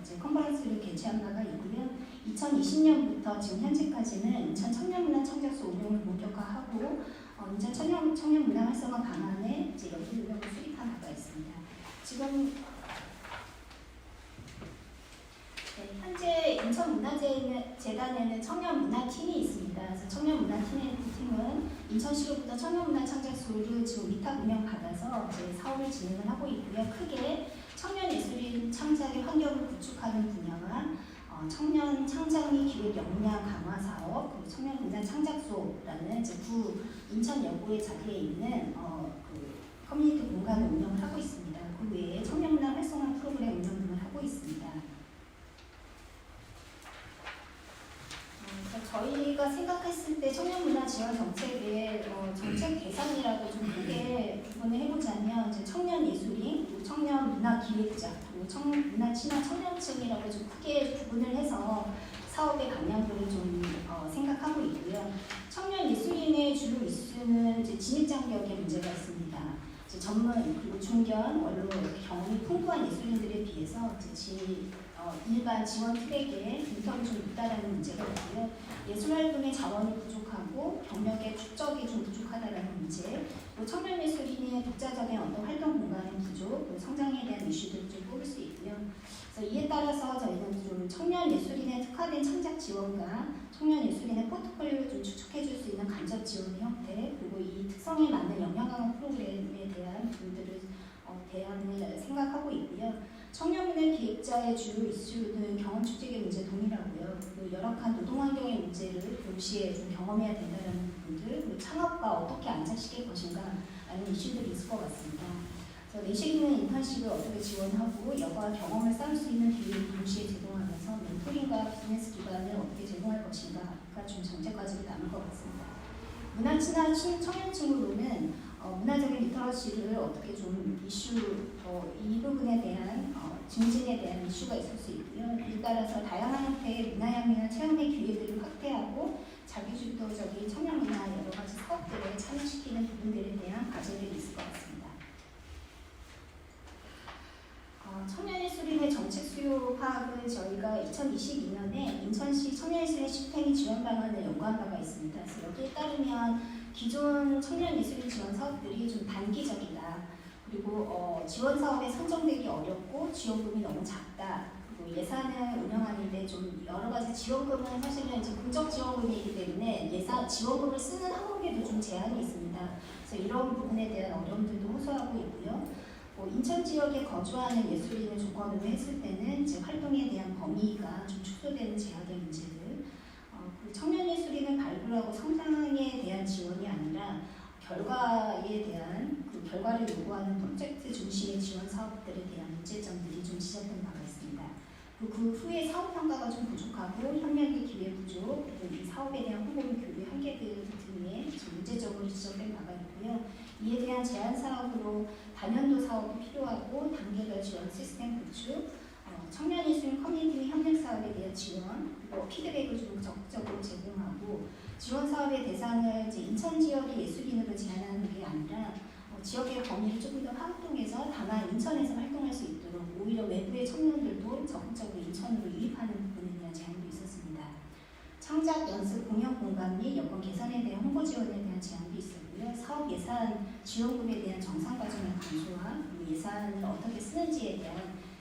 이제 컨퍼런스를 개최한 바가 있고요. 2020년부터 지금 현재까지는 인천 청년문화청작소 운영을 본격화하고 인천 청년문화 활성화 방안에 이제 연구 운영을 수립한 바가 있습니다. 지금 현재 인천문화재단에는 청년문화팀이 있습니다. 그래서 청년문화팀은 인천시로부터 청년문화창작소를 지금 위탁 운영받아서 이제 사업을 진행을 하고 있고요. 크게 청년예술인 창작의 환경을 구축하는 분야와 청년 창작 및 기획 역량 강화 사업, 그리고 청년문화창작소라는 이제 인천여고의 자리에 있는 그 커뮤니티 공간을 운영을 하고 있습니다. 그 외에 청년문화 활성화 프로그램 운영 등을 하고 있습니다. 저희가 생각했을 때 청년문화 지원 정책의 정책 대상이라고 좀 크게 구분을 해보자면 이제 청년 예술인, 그리고 청년 문화 기획자, 그리고 문화 친화 청년층이라고 좀 크게 구분을 해서 사업의 방향들을 좀 생각하고 있고요. 청년 예술인의 주로 이슈는 이제 진입 장벽의 문제가 있습니다. 이제 전문 그리고 중견 원로 경험이 풍부한 예술인들에 비해서 이제 일반 지원 트랙에 빈턱이 좀 있다라는 문제가 있고요. 예술활동의 자원이 부족하고 경력의 축적이 좀 부족하다라는 문제, 또 청년 예술인의 독자적인 어떤 활동 공간의 부족, 그리고 성장에 대한 이슈들을 좀 뽑을 수 있고요. 그래서 이에 따라서 저희는 좀 청년 예술인에 특화된 창작 지원과 청년 예술인의 포트폴리오를 좀 추측해줄 수 있는 간접 지원의 형태, 그리고 이 특성에 맞는 영향 강화 프로그램에 대한 부분들을 대안을 생각하고 있고요. 청년문화 기획자의 주요 이슈는 경험 축적의 문제 동일하고요. 그리고 열악한 노동 환경의 문제를 동시에 좀 경험해야 된다는 부분들, 그리고 창업과 어떻게 안착시킬 것인가 라는 이슈들이 있을 것 같습니다. 그래서 내실 있는 인턴십을 어떻게 지원하고 여과 경험을 쌓을 수 있는 기회를 동시에 제공하면서 멘토링과 비즈니스 기반을 어떻게 제공할 것인가가 좀 정책과제로 남을 것 같습니다. 문화 친화 청년층으로는 문화적인 리터러시를 어떻게 좀 이슈, 이 부분에 대한 증진에 대한 이슈가 있을 수 있고요. 이에 따라서 다양한 형태의 문화혁명이나 체험의 기회들을 확대하고 자기주도적인 청년문화 여러 가지 사업들에 참여시키는 부분들에 대한 과제들이 있을 것 같습니다. 청년예술인의 정책 수요 파악은 저희가 2022년에 인천시 청년예술인 집행위 지원 방안을 연구한 바가 있습니다. 그래서 여기에 따르면 기존 청년예술인 지원 사업들이 좀 단기적이다. 그리고 지원 사업에 선정되기 어렵고 지원금이 너무 작다. 그리고 예산을 운영하는데 좀 여러 가지 지원금은 사실은 이제 공적 지원금이기 때문에 예산 지원금을 쓰는 항목에도 좀 제한이 있습니다. 그래서 이런 부분에 대한 어려움들도 호소하고 있고요. 인천 지역에 거주하는 예술인을 조건으로 했을 때는 이제 활동에 대한 범위가 좀 축소되는 제약의 문제들, 그리고 청년 예술인을 발굴하고 성장에 대한 지원이 아니라 결과에 대한 그 결과를 요구하는 프로젝트 중심의 지원 사업들에 대한 문제점들이 좀 지적된 바가 있습니다. 그 후에 사업 평가가 좀 부족하고 협력의 기회 부족, 그리고 이 사업에 대한 홍보 교류 한계들 등의 문제적으로 지적된 바가 있고요. 이에 대한 제한 사업으로 단연도 사업이 필요하고 단계별 지원 시스템 구축, 청년 예술인 커뮤니티 협력 사업에 대한 지원, 그리고 피드백을 좀 적극적으로 제공하고 지원 사업의 대상을 이제 인천 지역의 예술인으로 제한하는 게 아니라 지역의 범위를 조금 더 확동해서 다만 인천에서 활동할 수 있도록 오히려 외부의 청년들도 적극적으로 인천으로 유입하는 부분에 대한 제안도 있었습니다. 창작, 연습, 공연 공간 및 여건 개선에 대한 홍보 지원에 대한 제안도 있었고요. 사업 예산 지원금에 대한 정상 과정의 감소와 예산을 어떻게 쓰는지에 대한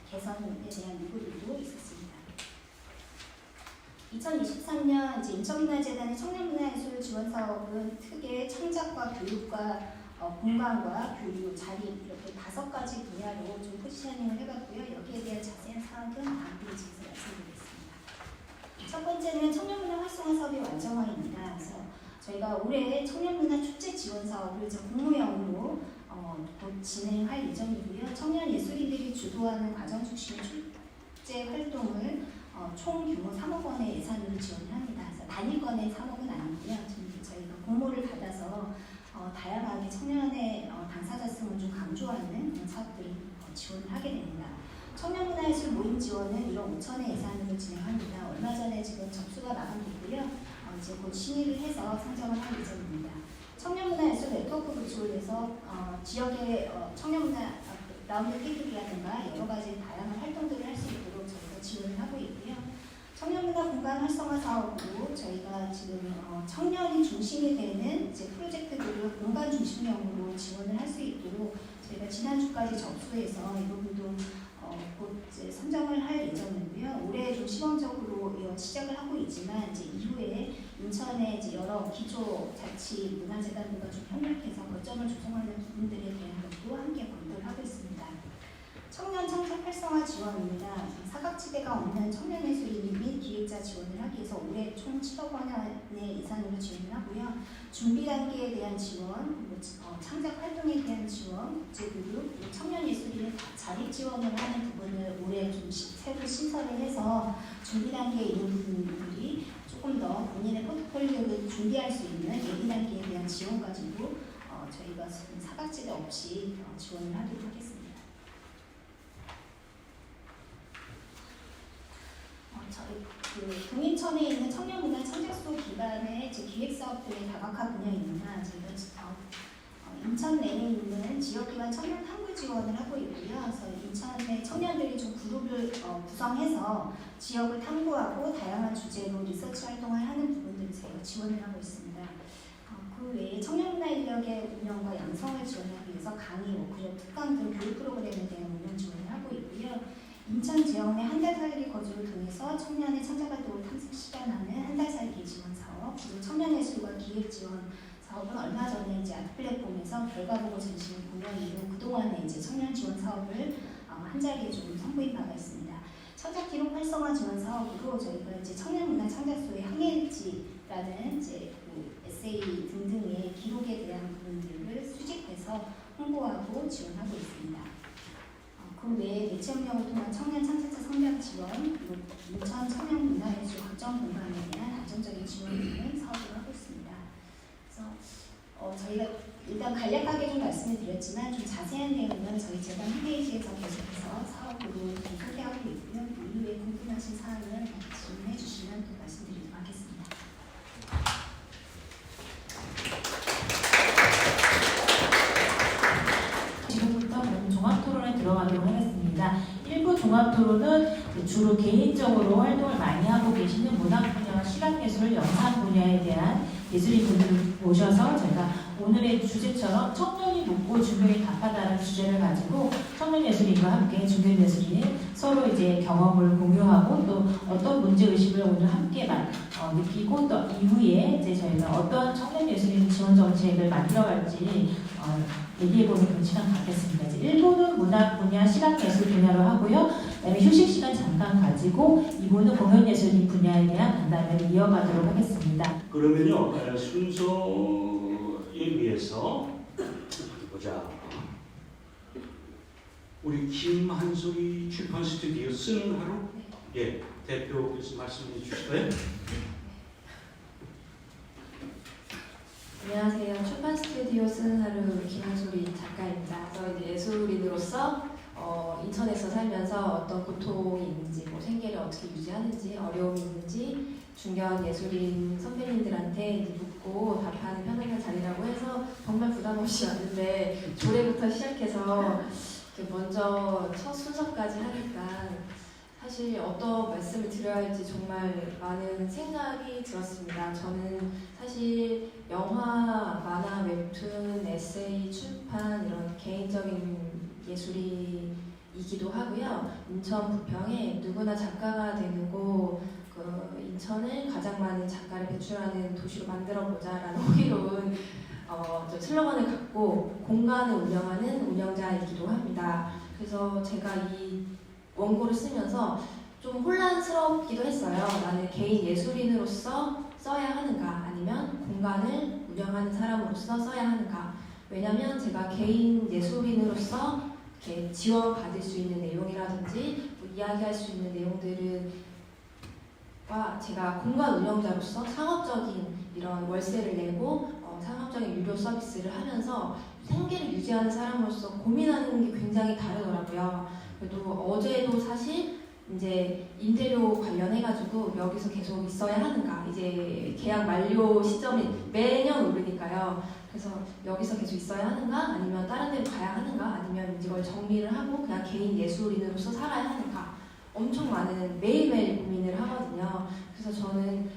개선에 대한 요구들도 있었습니다. 2023년 이제 인천문화재단의 청년문화예술 지원 사업은 크게 창작과 교육과 공간과 교육, 자리 이렇게 5가지 분야로 좀 포지셔닝을 해봤고요. 여기에 대한 자세한 사항은 다음 페이지에서 말씀드리겠습니다. 첫 번째는 청년문화 활성화 사업의 완성화입니다. 그래서 저희가 올해 청년문화 축제 지원 사업을 공모형으로 곧 진행할 예정이고요. 청년 예술인들이 주도하는 과정 중심의 축제 활동을 총 규모 3억 원의 예산으로 지원을 합니다. 그래서 단일권의 3억은 아니고요. 저희가 공모를 받아서 다양하게 청년의 당사자성을 좀 강조하는 사업들을 지원을 하게 됩니다. 청년문화예술 모임 지원은 1억 5천의 예산으로 진행합니다. 얼마 전에 지금 접수가 마감됐고요. 이제 곧 심의를 해서 상정을 할 예정입니다. 청년문화예술 네트워크 구축을 위해서 지역의 청년문화 라운드 테이블이라든가 여러 가지 다양한 활동들을 할 수 있도록 저희가 지원을 하고 있고요. 청년문화 공간 활성화 사업으로 저희가 지금 청년이 중심이 되는 이제 프로젝트들을 공간 중심형으로 지원을 할 수 있도록 저희가 지난주까지 접수해서 이 부분도 곧 이제 선정을 할 예정이고요. 올해 좀 시범적으로 시작을 하고 있지만 이제 이후에 인천의 이제 여러 기초 자치 문화재단들과 좀 협력해서 거점을 조성하는 부분들에 대한 것도 함께 검토를 하고 있습니다. 청년 창작 활성화 지원입니다. 사각지대가 없는 청년 예술인 및 기획자 지원을 하기 위해서 올해 총 7억 원의 예산으로 지원을 하고요. 준비 단계에 대한 지원, 창작 활동에 대한 지원, 국제교육, 청년 예술인의 자립 지원을 하는 부분을 올해 좀 새로 신설을 해서 준비 단계에 있는 부분들이 조금 더 본인의 포트폴리오를 준비할 수 있는 예비 단계에 대한 지원까지도 저희가 사각지대 없이 지원을 하도록 하겠습니다. 저희 동인천에 있는 청년문화 창작소 기반의 기획사업들의 다각화 분야입니다. 저희가 인천 내에 있는 지역기관 청년 탐구 지원을 하고 있고요. 그래서 인천의 청년들이 좀 그룹을 구성해서 지역을 탐구하고 다양한 주제로 리서치 활동을 하는 부분들을 저희가 지원을 하고 있습니다. 그 외에 청년문화 인력의 운영과 양성을 지원하기 위해서 강의, 워크숍, 특강 등 교육 프로그램에 대한 운영 지원을 하고 있고요. 인천 지역 내 한 달 살기 거주를 통해서 청년의 창작활동을 탐색 실현하는 한 달 살기 지원 사업, 그리고 청년예술과 기획 지원 사업은 얼마 전에 이제 아트 플랫폼에서 결과 보고 전시회 공연 이후 그동안의 이제 청년 지원 사업을 한 자리에 좀 선보인 바가 있습니다. 창작 기록 활성화 지원 사업으로 저희가 이제 청년문화 창작소의 항해일지라는 이제 에세이 등등의 기록에 대한 부분들을 수집해서 홍보하고 지원하고 있습니다. 그 외에 매체 운영을 통한 청년 창작자 성장 지원, 그리고 인천 청년 문화예술 거점 공간에 대한 안정적인 지원 등을 사업을 하고 있습니다. 그래서 저희가 일단 간략하게 좀 말씀을 드렸지만 좀 자세한 내용은 저희 재단 홈페이지에서 계속해서 사업으로 좀 소개하고 있고요. 이후에 궁금하신 사항은 질문해 주시면 또 말씀드리도록 하겠습니다.
지금부터 종합토론에 들어가도록 하겠습니다. 1부 종합토론은 주로 개인적으로 활동을 많이 하고 계시는 문학 분야와 시각예술, 영상 분야에 대한 예술인 분들을 모셔서 저희가 오늘의 주제처럼 청년이 묻고 중견이 답하다는 주제를 가지고 청년 예술인과 함께 중견 예술인이 서로 이제 경험을 공유하고 또 어떤 문제 의식을 오늘 함께 느끼고 또 이후에 이제 저희가 어떤 청년 예술인 지원 정책을 만들어갈지 얘기해보는 그런 시간 갖겠습니다. 이제 1부는 문학 분야, 시각예술 분야로 하고요. 그다음에 휴식 시간 잠깐 가지고 2부는 공연예술인 분야에 대한 간담회를 이어가도록 하겠습니다.
그러면요, 순서에 비해서 보자. 우리 김한솔이 출판 스튜디오 쓰는 하루, 예, 대표께서 말씀해 주실까요?
안녕하세요. 출판 스튜디오 쓰는 하루 김한솔이 작가입니다. 그래서 이제 예술인으로서 인천에서 살면서 어떤 고통이 있는지, 뭐 생계를 어떻게 유지하는지, 어려움이 있는지 중견 예술인 선배님들한테 이제 묻고 답하는 편안한 자리라고 해서 정말 부담 없이 왔는데 조례부터 시작해서 이렇게 먼저 첫 순서까지 하니까 사실 어떤 말씀을 드려야 할지 정말 많은 생각이 들었습니다. 저는 사실 영화, 만화, 웹툰, 에세이, 출판 이런 개인적인 예술이기도 하고요. 인천 부평에 누구나 작가가 되고 인천을 가장 많은 작가를 배출하는 도시로 만들어보자라는 호기로운 슬로건을 갖고 공간을 운영하는 운영자이기도 합니다. 그래서 제가 이 원고를 쓰면서 좀 혼란스럽기도 했어요. 나는 개인 예술인으로서 써야 하는가 아니면 공간을 운영하는 사람으로서 써야 하는가. 왜냐면 제가 개인 예술인으로서 이렇게 지원받을 수 있는 내용이라든지 뭐 이야기할 수 있는 내용들은 제가 공간 운영자로서 상업적인 이런 월세를 내고 상업적인 유료 서비스를 하면서 생계를 유지하는 사람으로서 고민하는 게 굉장히 다르더라고요. 그래도 어제도 사실 이제 임대료 관련해가지고 여기서 계속 있어야 하는가, 이제 계약 만료 시점이 매년 오르니까요. 그래서 여기서 계속 있어야 하는가, 아니면 다른 데로 가야 하는가, 아니면 이걸 정리를 하고 그냥 개인 예술인으로서 살아야 하는가, 엄청 많은 매일매일 고민을 하거든요. 그래서 저는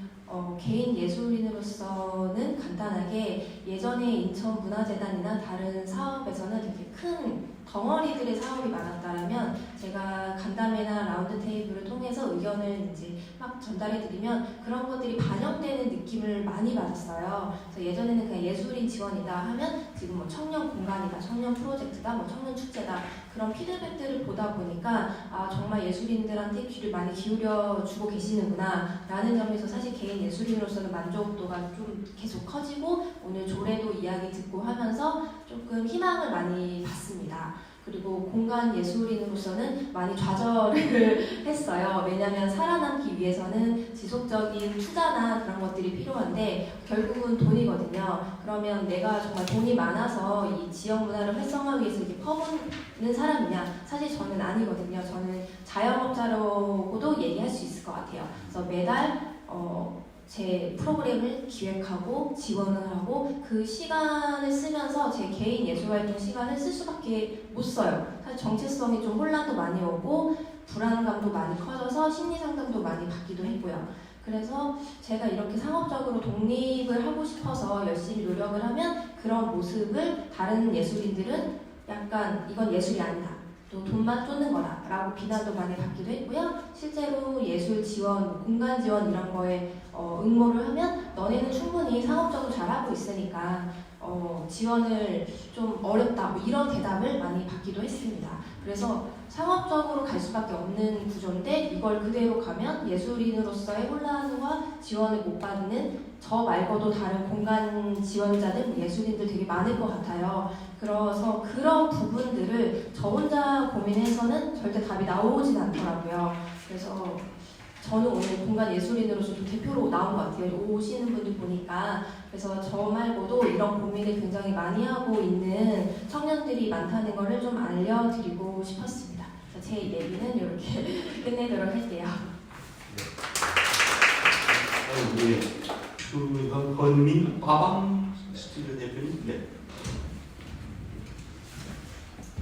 개인 예술인으로서는 간단하게 예전에 인천문화재단이나 다른 사업에서는 되게 큰 덩어리들의 사업이 많았다면 제가 간담회나 라운드 테이블을 통해서 의견을 이제 막 전달해드리면 그런 것들이 반영되는 느낌을 많이 받았어요. 그래서 예전에는 그냥 예술인 지원이다 하면 지금 뭐 청년 공간이다, 청년 프로젝트다, 뭐 청년 축제다 그런 피드백들을 보다 보니까 정말 예술인들한테 귀를 많이 기울여 주고 계시는구나 라는 점에서 사실 개인 예술인으로서는 만족도가 좀 계속 커지고 오늘 조례도 이야기 듣고 하면서 조금 희망을 많이 받습니다. 그리고 공간 예술인으로서는 많이 좌절을 했어요. 왜냐하면 살아남기 위해서는 지속적인 투자나 그런 것들이 필요한데 결국은 돈이거든요. 그러면 내가 정말 돈이 많아서 이 지역 문화를 활성화하기 위해서 이렇게 퍼붓는 사람이냐? 사실 저는 아니거든요. 저는 자영업자로도 얘기할 수 있을 것 같아요. 그래서 매달 제 프로그램을 기획하고 지원을 하고 그 시간을 쓰면서 제 개인 예술활동 시간을 쓸 수밖에 못 써요. 사실 정체성이 좀 혼란도 많이 오고 불안감도 많이 커져서 심리상담도 많이 받기도 했고요. 그래서 제가 이렇게 상업적으로 독립을 하고 싶어서 열심히 노력을 하면 그런 모습을 다른 예술인들은 약간 이건 예술이 아니다. 또 돈만 쫓는 거다 라고 비난도 많이 받기도 했고요. 실제로 예술 지원, 공간 지원 이런 거에 응모를 하면 너네는 충분히 상업적으로 잘하고 있으니까 지원을 좀 어렵다 뭐 이런 대답을 많이 받기도 했습니다. 그래서 상업적으로 갈 수밖에 없는 구조인데 이걸 그대로 가면 예술인으로서의 혼란과 지원을 못 받는 저 말고도 다른 공간 지원자들, 예술인들 되게 많을 것 같아요. 그래서 그런 부분들을 저 혼자 고민해서는 절대 답이 나오진 않더라고요. 그래서 저는 오늘 공간 예술인으로서 좀 대표로 나온 것 같아요. 오시는 분들 보니까. 그래서 저 말고도 이런 고민을 굉장히 많이 하고 있는 청년들이 많다는 것을 좀 알려드리고 싶었습니다. 그래서 제 얘기는 이렇게 끝내도록 할게요.
예. 그 헌민 과방 스튜디오 대표님. 네.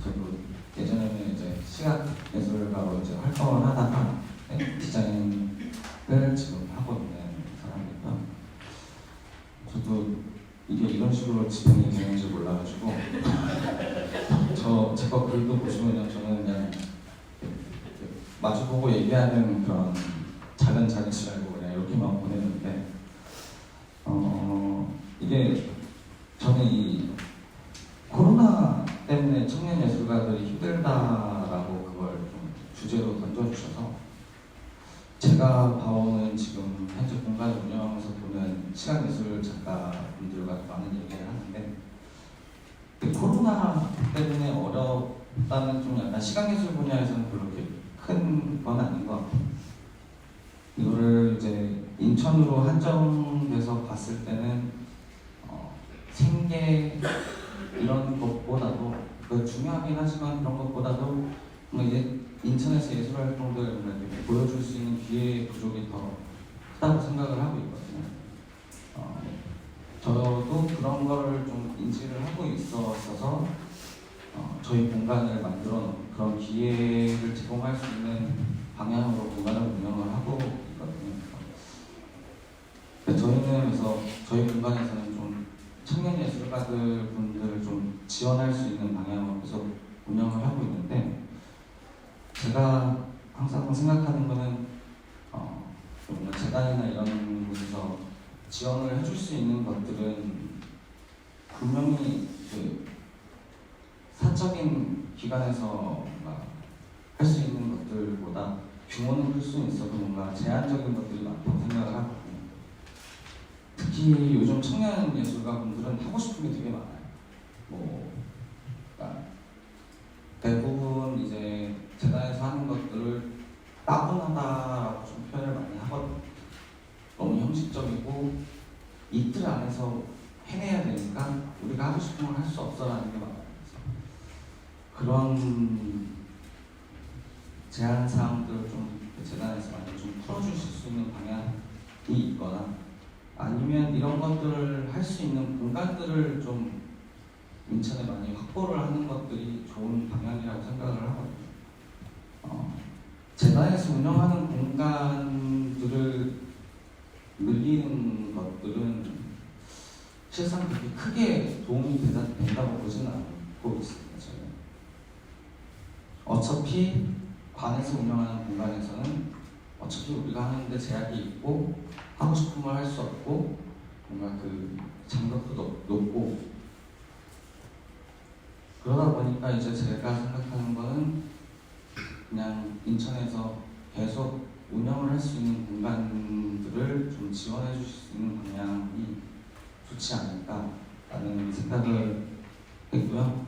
저도 예전에는 이제 시각 예술가로 이제 활동을 하다가 디자인을 지금 하고 있는 사람이고요. 저도 이게 이런 식으로 진행이 되는 줄 몰라가지고 제 거 글도 보시면요, 저는 그냥 마주보고 얘기하는 그런 작은 시간이고 그냥 이렇게만 보내는데 이게 저는 이 코로나 때문에 청년 예술가들이 힘들다라고 그걸 좀 주제로 던져주셔서 제가 봐오는 지금 현재 공간 운영에서 보는 시각예술 작가분들과 많은 얘기를 하는데 코로나 때문에 어렵다는 좀 약간 시각예술 분야에서는 별로 그렇게 큰 건 아닌 것 같아요. 이거를 이제 인천으로 한정돼서 봤을 때는 생계 이런 것보다도 중요하긴 하지만 그런 것보다도 이제 인천에서 예술 활동들 보여줄 수 있는 기회 부족이 더 크다고 생각을 하고 있거든요. 저도 그런 걸 좀 인지를 하고 있었어서 저희 공간을 만들어 놓은 그런 기회를 제공할 수 있는 방향으로 공간을 운영을 하고 있거든요. 저희는 그래서 저희 공간에서는 좀 청년 예술가들 분들을 좀 지원할 수 있는 방향으로 계속 운영을 하고 있는데 제가 항상 생각하는 거는 재단이나 이런 곳에서 지원을 해줄 수 있는 것들은 분명히 그 사적인 기관에서 할 수 있는 것들보다 규모는 클 수 있어도 뭔가 제한적인 것들이 많다고 생각을 하거든요. 특히 요즘 청년 예술가 분들은 하고 싶은 게 되게 많아요. 그러니까 대부분 이제 재단에서 하는 것들을 따분하다라고 좀 표현을 많이 하거든요. 너무 형식적이고 이틀 안에서 해내야 되니까 우리가 하고 싶은 걸 할 수 없어라는 게 많아요. 그런 제한 사항들을 좀 재단에서 많이 좀 풀어주실 수 있는 방향이 있거나 아니면 이런 것들을 할 수 있는 공간들을 좀 인천에 많이 확보를 하는 것들이 좋은 방향이라고 생각을 하거든요. 재단에서 운영하는 공간들을 늘리는 것들은 실상 그렇게 크게 도움이 된다고 보지는 않고 있습니다. 저는. 어차피 관에서 운영하는 공간에서는 어차피 우리가 하는데 제약이 있고 하고 싶은 걸 할 수 없고 뭔가 그 장벽도 높고 그러다 보니까 이제 제가 생각하는 거는 그냥 인천에서 계속 운영을 할 수 있는 공간들을 좀 지원해 주실 수 있는 방향이 좋지 않을까라는 생각을 했고요.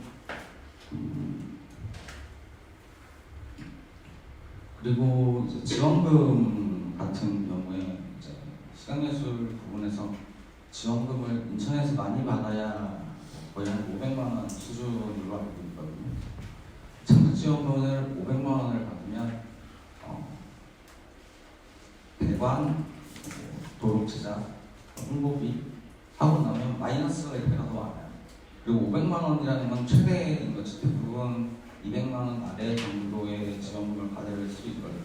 그리고 이제 지원금 같은 경우에 이제 시각예술 부분에서 지원금을 인천에서 많이 받아야 거의 한 500만 원 수준으로 알고 있거든요. 창작 지원금을 500만 원을 받으면 대관, 도로 제작, 홍보비 하고 나면 마이너스가 이때가 더 많아요. 그리고 500만 원이라는 건 최대인 거지. 대부분 200만 원 아래 정도의 지원금을 받을 수 있거든요.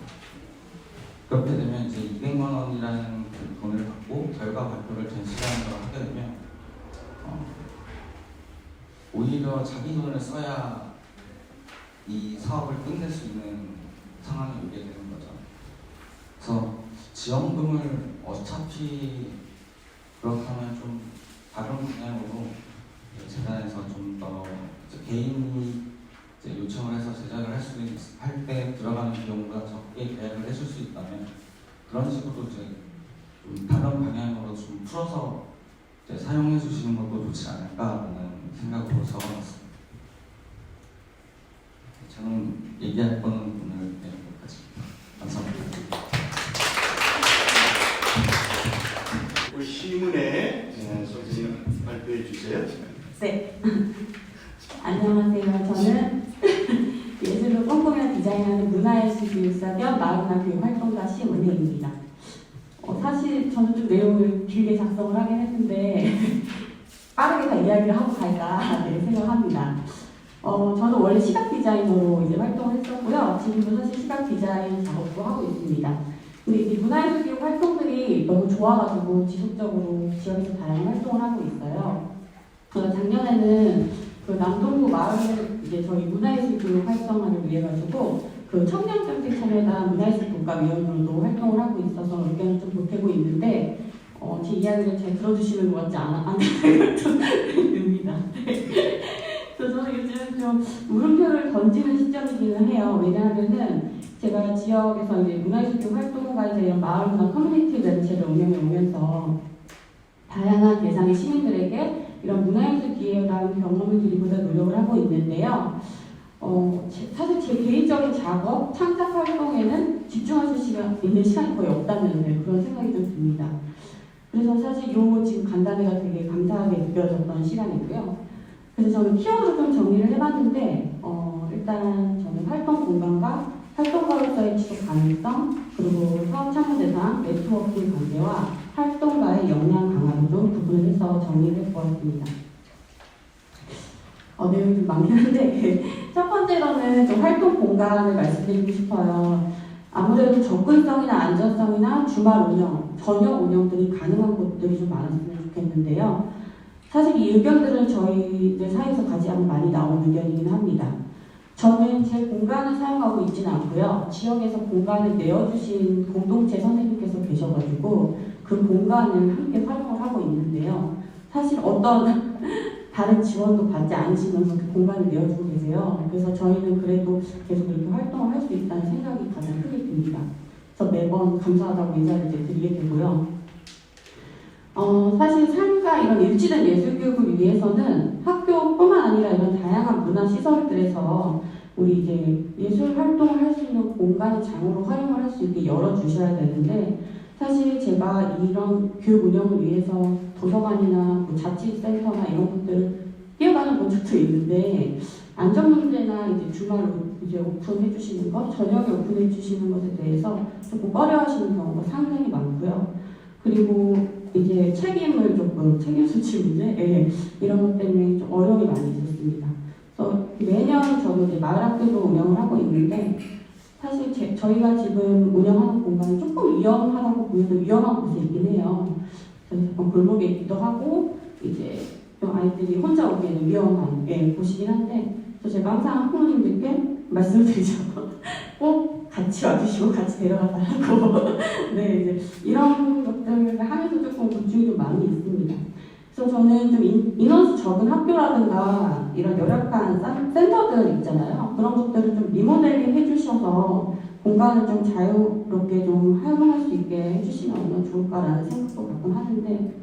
그렇게 되면 이제 200만 원이라는 그 돈을 받고 결과 발표를 전시장으로 하게 되면 오히려 자기 돈을 써야 이 사업을 끝낼 수 있는 상황이 오게 되는 거죠. 그래서 지원금을 어차피 그렇다면 좀 다른 방향으로 재단에서 좀 더 개인이 이제 요청을 해서 제작을 할 때 들어가는 비용보다 적게 계약을 해줄 수 있다면 그런 식으로 이제 좀 다른 방향으로 좀 풀어서 이제 사용해 주시는 것도 좋지 않을까라는 생각으로 적어놨습니다. 저는 얘기할 거는 오늘 여기까지입니다. 감사합니다.
우리 시문에 선생님 발표해 주세요.
네. 안녕하세요. 저는 예술을 꼼꼼히 디자인하는 문화예술교육사겸 마을문화교육활동가 심은혜입니다. 사실 저는 좀 내용을 길게 작성을 하긴 했는데 빠르게 다 이야기를 하고 갈까 생각합니다. 저는 원래 시각 디자이너로 이제 활동을 했었고요. 지금도 사실 시각 디자인 작업도 하고 있습니다. 근데 이제 문화예술교육 활동들이 너무 좋아가지고 지속적으로 지역에서 다양한 활동을 하고 있어요. 작년에는 그 남동구 마을을 이제 저희 문화예술교육 활성화를 위해 가지고 그 청년정책참여단 문화예술국가위원으로도 활동을 하고 있어서 의견을 좀 보태고 있는데 제 이야기를 잘 들어주시는 것 같지 않은 생각이 좀 듭니다. 그래서 저는 요즘 좀 물음표를 던지는 시점이기는 해요. 왜냐하면은 제가 지역에서 이제 문화예술교육 활동가이자 이런 마을문화 커뮤니티 단체를 운영해 오면서 다양한 대상의 시민들에게 이런 문화예술 기회에 대한 경험을 드리고자 노력을 하고 있는데요. 사실 제 개인적인 작업, 창작 활동에는 집중할 수 있는 시간이 거의 없다는 그런 생각이 좀 듭니다. 그래서 사실 요 지금 간담회가 되게 감사하게 느껴졌던 시간이고요. 그래서 저는 키워드를 좀 정리를 해봤는데 일단 저는 활동 공간과 활동가로서의 지속 가능성, 그리고 사업 참여 대상, 네트워킹 관계와 활동가의 역량 강화를 좀 구분을 해서 정리를 해보았습니다. 내용이 좀 많긴 한데 첫 번째로는 좀 활동 공간을 말씀드리고 싶어요. 아무래도 접근성이나 안전성이나 주말 운영, 저녁 운영들이 가능한 곳들이 좀 많았으면 좋겠는데요. 사실 이 의견들은 저희들 사이에서 가장 많이 나온 의견이긴 합니다. 저는 제 공간을 사용하고 있지는 않고요. 지역에서 공간을 내어주신 공동체 선생님께서 계셔가지고 그 공간을 함께 활용을 하고 있는데요. 사실 어떤 다른 지원도 받지 않으시면서 그 공간을 내어주고 계세요. 그래서 저희는 그래도 계속 이렇게 활동을 할 수 있다는 생각이 가장 크게 듭니다. 그래서 매번 감사하다고 인사를 이제 드리게 되고요. 사실 삶과 이런 일치된 예술교육을 위해서는 학교뿐만 아니라 이런 다양한 문화시설들에서 우리 이제 예술 활동을 할 수 있는 공간을 장으로 활용을 할 수 있게 열어주셔야 되는데 사실 제가 이런 교육 운영을 위해서 도서관이나 뭐 자치센터나 이런 것들을 뛰어가는 곳도 있는데 안전 문제나 이제 주말 이제 오픈해 주시는 것, 저녁에 오픈해 주시는 것에 대해서 조금 꺼려하시는 경우가 상당히 많고요. 그리고 이제 책임 수치 문제, 이런 것 때문에 좀 어려움이 많이 있었습니다. 그래서 매년 저도 이제 마을학교도 운영을 하고 있는데 사실 저희가 지금 운영하는 공간이 조금 위험하다고 보여도 위험한 곳에 있긴 해요. 그래서 골목에 있기도 하고 이제 좀 아이들이 혼자 오기에는 위험한 곳이긴 한데 제가 항상 부모님들께 말씀을 드리죠. 꼭 같이 와주시고 같이 데려가 달라고. 네, 이제 이런 것들을 하면서 조금 고충이 좀 많이 있습니다. 그래서 저는 좀 인원수 적은 학교라든가 이런 열악한 센터들 있잖아요. 그런 것들을 좀 리모델링 해주셔서 공간을 좀 자유롭게 좀 활용할 수 있게 해주시면 얼마나 좋을까라는 생각도 가끔 하는데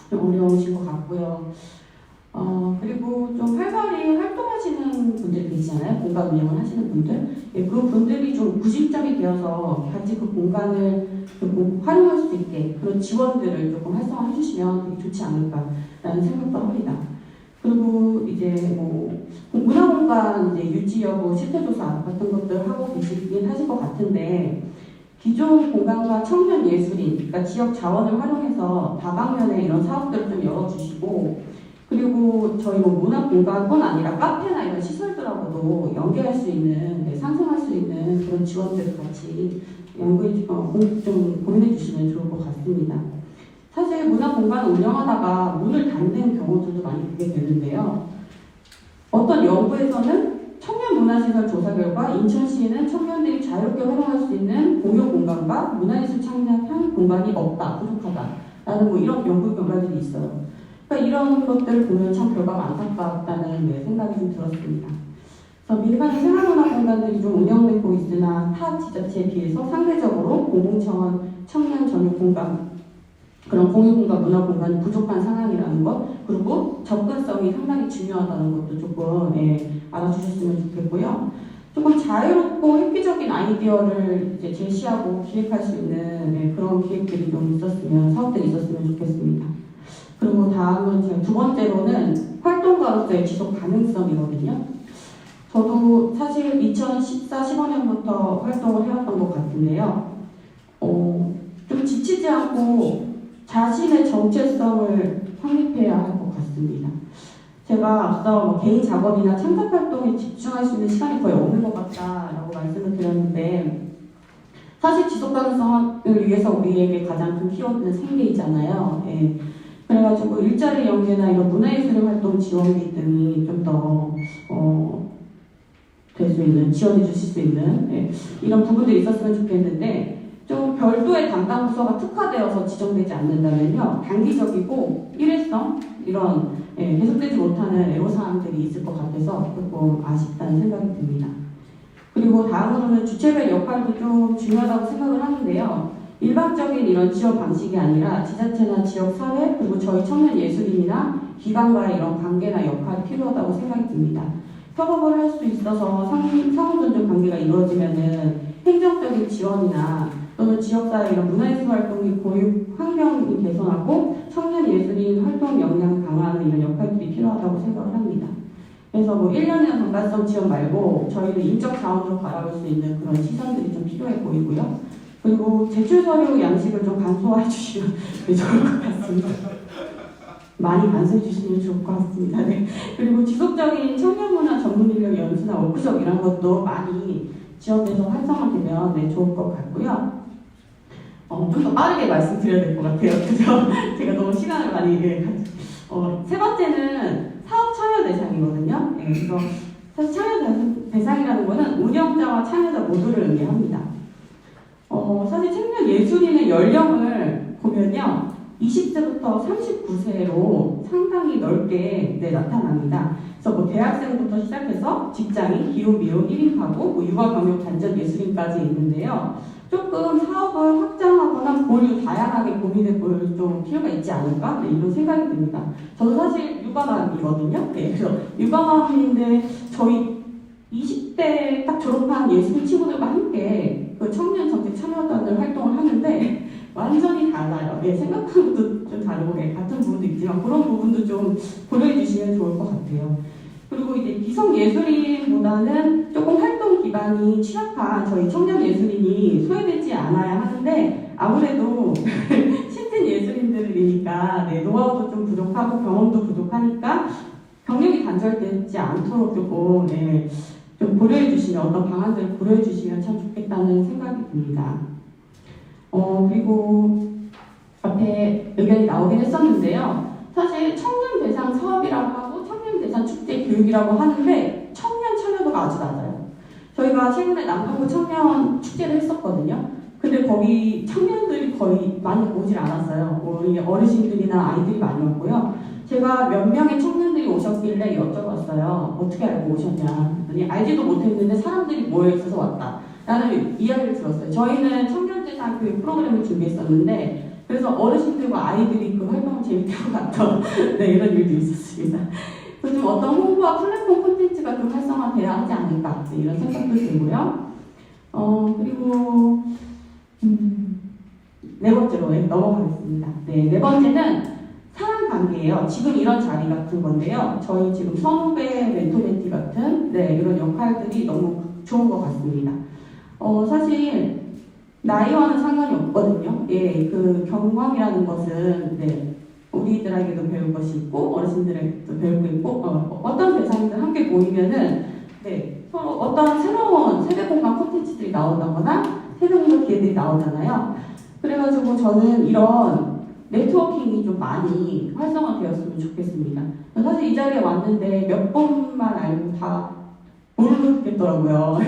좀 어려우신 것 같고요. 그리고 좀 활발히 활동하시는 분들 계시잖아요. 공간 운영을 하시는 분들. 그 분들이 좀 구심점이 되어서 같이 그 공간을 좀 활용할 수 있게 그런 지원들을 조금 활성화해 주시면 되게 좋지 않을까라는 생각도 합니다. 그리고 이제 뭐 문화공간 이제 유지 여부 실태조사 같은 것들 하고 계시긴 하실 것 같은데 기존 공간과 청년 예술인, 그러니까 지역 자원을 활용해서 다방면에 이런 사업들을 좀 열어주시고, 그리고 저희 뭐 문화 공간뿐 아니라 카페나 이런 시설들하고도 연계할 수 있는, 상생할 수 있는 그런 지원들을 같이 좀 고민해 주시면 좋을 것 같습니다. 사실 문화 공간을 운영하다가 문을 닫는 경우들도 많이 보게 되는데요. 어떤 연구에서는 청년 문화시설 조사 결과 인천시에는 청년들이 자유롭게 활용할 수 있는 공유 공간과 문화예술 창작한 공간이 없다, 부족하다라는 뭐 이런 연구 결과들이 있어요. 그러니까 이런 것들을 보면 참 결과가 안타깝다는 생각이 좀 들었습니다. 그래서 민간 생활문화 공간들이 좀 운영되고 있으나 타 지자체에 비해서 상대적으로 공공차원 청년 전용 공간, 그런 공유 공간, 문화 공간이 부족한 상황이라는 것, 그리고 접근성이 상당히 중요하다는 것도 조금 알아주셨으면 좋겠고요. 조금 자유롭고 획기적인 아이디어를 이제 제시하고 기획할 수 있는 그런 기획들이 좀 있었으면, 사업들이 있었으면 좋겠습니다. 그리고 다음은 제가 두 번째로는 활동가로서의 지속 가능성이거든요. 저도 사실 2014, 15년부터 활동을 해왔던 것 같은데요. 좀 지치지 않고 자신의 정체성을 확립해야 할 것 같습니다. 제가 앞서 뭐 개인 작업이나 창작 활동에 집중할 수 있는 시간이 거의 없는 것 같다라고 말씀을 드렸는데, 사실 지속 가능성을 위해서 우리에게 가장 큰 키워드는 생계이잖아요. 그래가지고 일자리 연계나 이런 문화예술 활동 지원비 등이 좀 더 될 수 있는, 지원해 주실 수 있는 이런 부분들이 있었으면 좋겠는데, 좀 별도의 담당 부서가 특화되어서 지정되지 않는다면요, 단기적이고 일회성 이런 계속되지 못하는 애로사항들이 있을 것 같아서 조금 아쉽다는 생각이 듭니다. 그리고 다음으로는 주체별 역할도 좀 중요하다고 생각을 하는데요. 일반적인 이런 지원 방식이 아니라 지자체나 지역사회, 그리고 저희 청년 예술인이나 기관과의 이런 관계나 역할이 필요하다고 생각이 듭니다. 협업을 할 수 있어서 상호존중 관계가 이루어지면은 행정적인 지원이나 또는 지역사회 이런 문화예술 활동이 교육 환경이 개선하고 청년 예술인 활동 역량을 강화하는 이런 역할들이 필요하다고 생각을 합니다. 그래서 뭐 1년이나 단발성 지원 말고 저희는 인적 자원으로 바라볼 수 있는 그런 시선들이 좀 필요해 보이고요. 그리고 제출 서류 양식을 좀 간소화해 주시면 좋을 것 같습니다. 많이 간소해 주시면 좋을 것 같습니다. 네. 그리고 지속적인 청년문화 전문 인력 연수나 워크숍 이런 것도 많이 지원돼서 활성화되면 좋을 것 같고요. 좀 더 빠르게 말씀드려야 될 것 같아요. 그죠? 제가 너무 시간을 많이 세 번째는 사업 참여 대상이거든요. 그래서 사실 참여 대상이라는 거는 운영자와 참여자 모두를 의미합니다. 사실 청년 예술인의 연령을 보면요, 20세부터 39세로 상당히 넓게 나타납니다. 그래서 뭐 대학생부터 시작해서 직장인, 기혼, 미혼, 1인 가구, 육아, 병역, 단전 예술인까지 있는데요. 조금 사업을 확장하거나 보류 다양하게 고민해 볼 좀 필요가 있지 않을까? 이런 생각이 듭니다. 저도 사실 육아맘이거든요. 그래서 육아맘인데 저희 20대 딱 졸업한 예술인 친구들과 함께 그 청년 정책 참여단을 활동을 하는데 완전히 달라요. 생각하는 것도 좀 다르고 같은 부분도 있지만 그런 부분도 좀 고려해 주시면 좋을 것 같아요. 그리고 이제 기성 예술인보다는 조금 활동 기반이 취약한 저희 청년 예술인이 소외되지 않아야 하는데, 아무래도 신진 예술인들이니까 노하우도 좀 부족하고 경험도 부족하니까 경력이 단절되지 않도록 조금 좀 고려해 주시면, 어떤 방안들을 고려해 주시면 참 좋겠다는 생각이 듭니다. 그리고 앞에 의견이 나오긴 했었는데요. 사실 청년 대상 사업이라고 하고 청년 대상 축제 교육이라고 하는데 청년 참여도가 아주 낮아요. 저희가 최근에 남동구 청년 축제를 했었거든요. 근데 거기 청년들이 거의 많이 오질 않았어요. 우리 어르신들이나 아이들이 많이 왔고요. 제가 몇 명의 청년들이 오셨길래 여쭤봤어요. 어떻게 알고 오셨냐. 그랬더니 알지도 못했는데 사람들이 모여 있어서 왔다 라는 이야기를 들었어요. 저희는 청년대상 교육 프로그램을 준비했었는데, 그래서 어르신들과 아이들이 그 활동을 재밌게 하고 갔던 이런 일도 있었습니다. 그래서 좀 어떤 홍보와 플랫폼 콘텐츠가 좀 활성화돼야 하지 않을까 이런 생각도 들고요. 그리고 네 번째로 넘어가겠습니다. 네 번째는 사람 관계예요. 지금 이런 자리 같은 건데요. 저희 지금 선후배 멘토 멘티 같은 이런 역할들이 너무 좋은 것 같습니다. 사실 나이와는 상관이 없거든요. 예, 그 경험이라는 것은 네, 우리들에게도 배울 것이 있고 어르신들에게도 배울 거 있고 어떤 대상이든 함께 모이면은 네, 서로 어떤 새로운 세대 공간 콘텐츠들이 나온다거나 새로운 기회들이 나오잖아요. 그래가지고 저는 이런 네트워킹이 좀 많이 활성화되었으면 좋겠습니다. 사실 이 자리에 왔는데 몇 번만 알고 다 모르겠더라고요.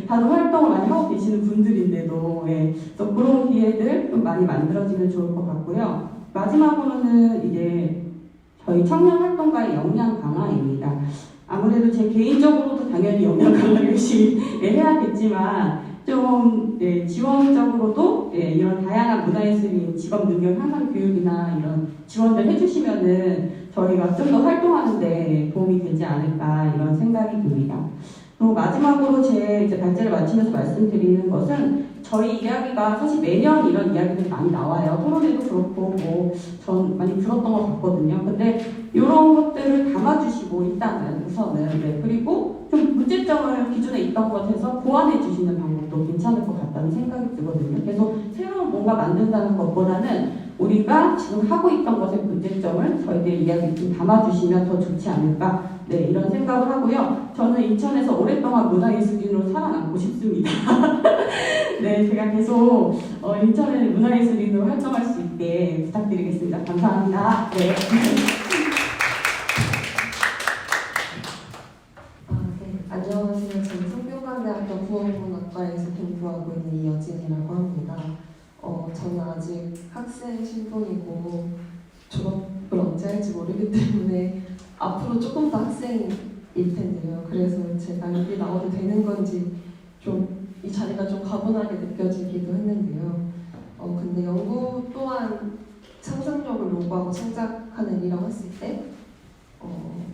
다들 활동을 많이 하고 계시는 분들인데도 그래서 그런 기회들 좀 많이 만들어지면 좋을 것 같고요. 마지막으로는 이제 저희 청년 활동가의 역량 강화입니다. 아무래도 제 개인적으로도 당연히 역량 강화를 열심히 해야겠지만 좀 지원적으로도 이런 다양한 문화예술인 직업 능력 향상 교육이나 이런 지원들 해주시면은 저희가 좀 더 활동하는데 도움이 되지 않을까 이런 생각이 듭니다. 그리고 마지막으로 제 이제 발제를 마치면서 말씀드리는 것은 저희 이야기가 사실 매년 이런 이야기들이 많이 나와요. 토론회도 그렇고 전 많이 들었던 것 같거든요. 근데 이런 것들을 담아주시고 일단은 우선은 그리고 좀 문제점을 기존에 있던 것에서 보완해 주시는 방법도 괜찮을 것 같다는 생각이 들거든요. 계속 새로운 뭔가 만든다는 것보다는 우리가 지금 하고 있던 것의 문제점을 저희들 이야기 좀 담아주시면 더 좋지 않을까 이런 생각을 하고요. 저는 인천에서 오랫동안 문화예술인으로 살아남고 싶습니다. 제가 계속 인천의 문화예술인으로 활동할 수 있게 부탁드리겠습니다. 감사합니다. 네.
안녕하세요. 저는 성균관대학교 부업문학과에서 공부하고 있는 이여진이라고 합니다. 저는 아직 학생 신분이고 졸업을 언제 할지 모르기 때문에 앞으로 조금 더 학생일 텐데요. 그래서 제가 여기 나와도 되는 건지 좀 이 자리가 좀 가분하게 느껴지기도 했는데요. 근데 연구 또한 상상력을 요구하고 창작하는 일이라고 했을 때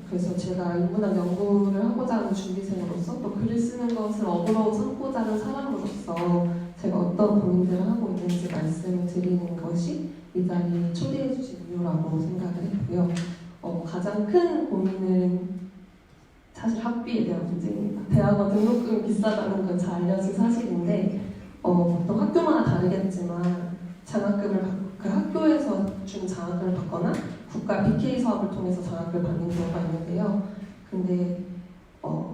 그래서 제가 인문학 연구를 하고자 하는 준비생으로서 또 글을 쓰는 것을 업으로 삼고자 하는 사람으로서 제가 어떤 고민들을 하고 있는지 말씀을 드리는 것이 이 자리에 초대해 주신 이유라고 생각을 했고요. 가장 큰 고민은 사실 학비에 대한 문제입니다. 대학원 등록금이 비싸다는 건 잘 알려진 사실인데 보통 학교마다 다르겠지만 장학금을 그 학교에서 준 장학금을 받거나 국가 BK 사업을 통해서 장학금을 받는 경우가 있는데요. 근데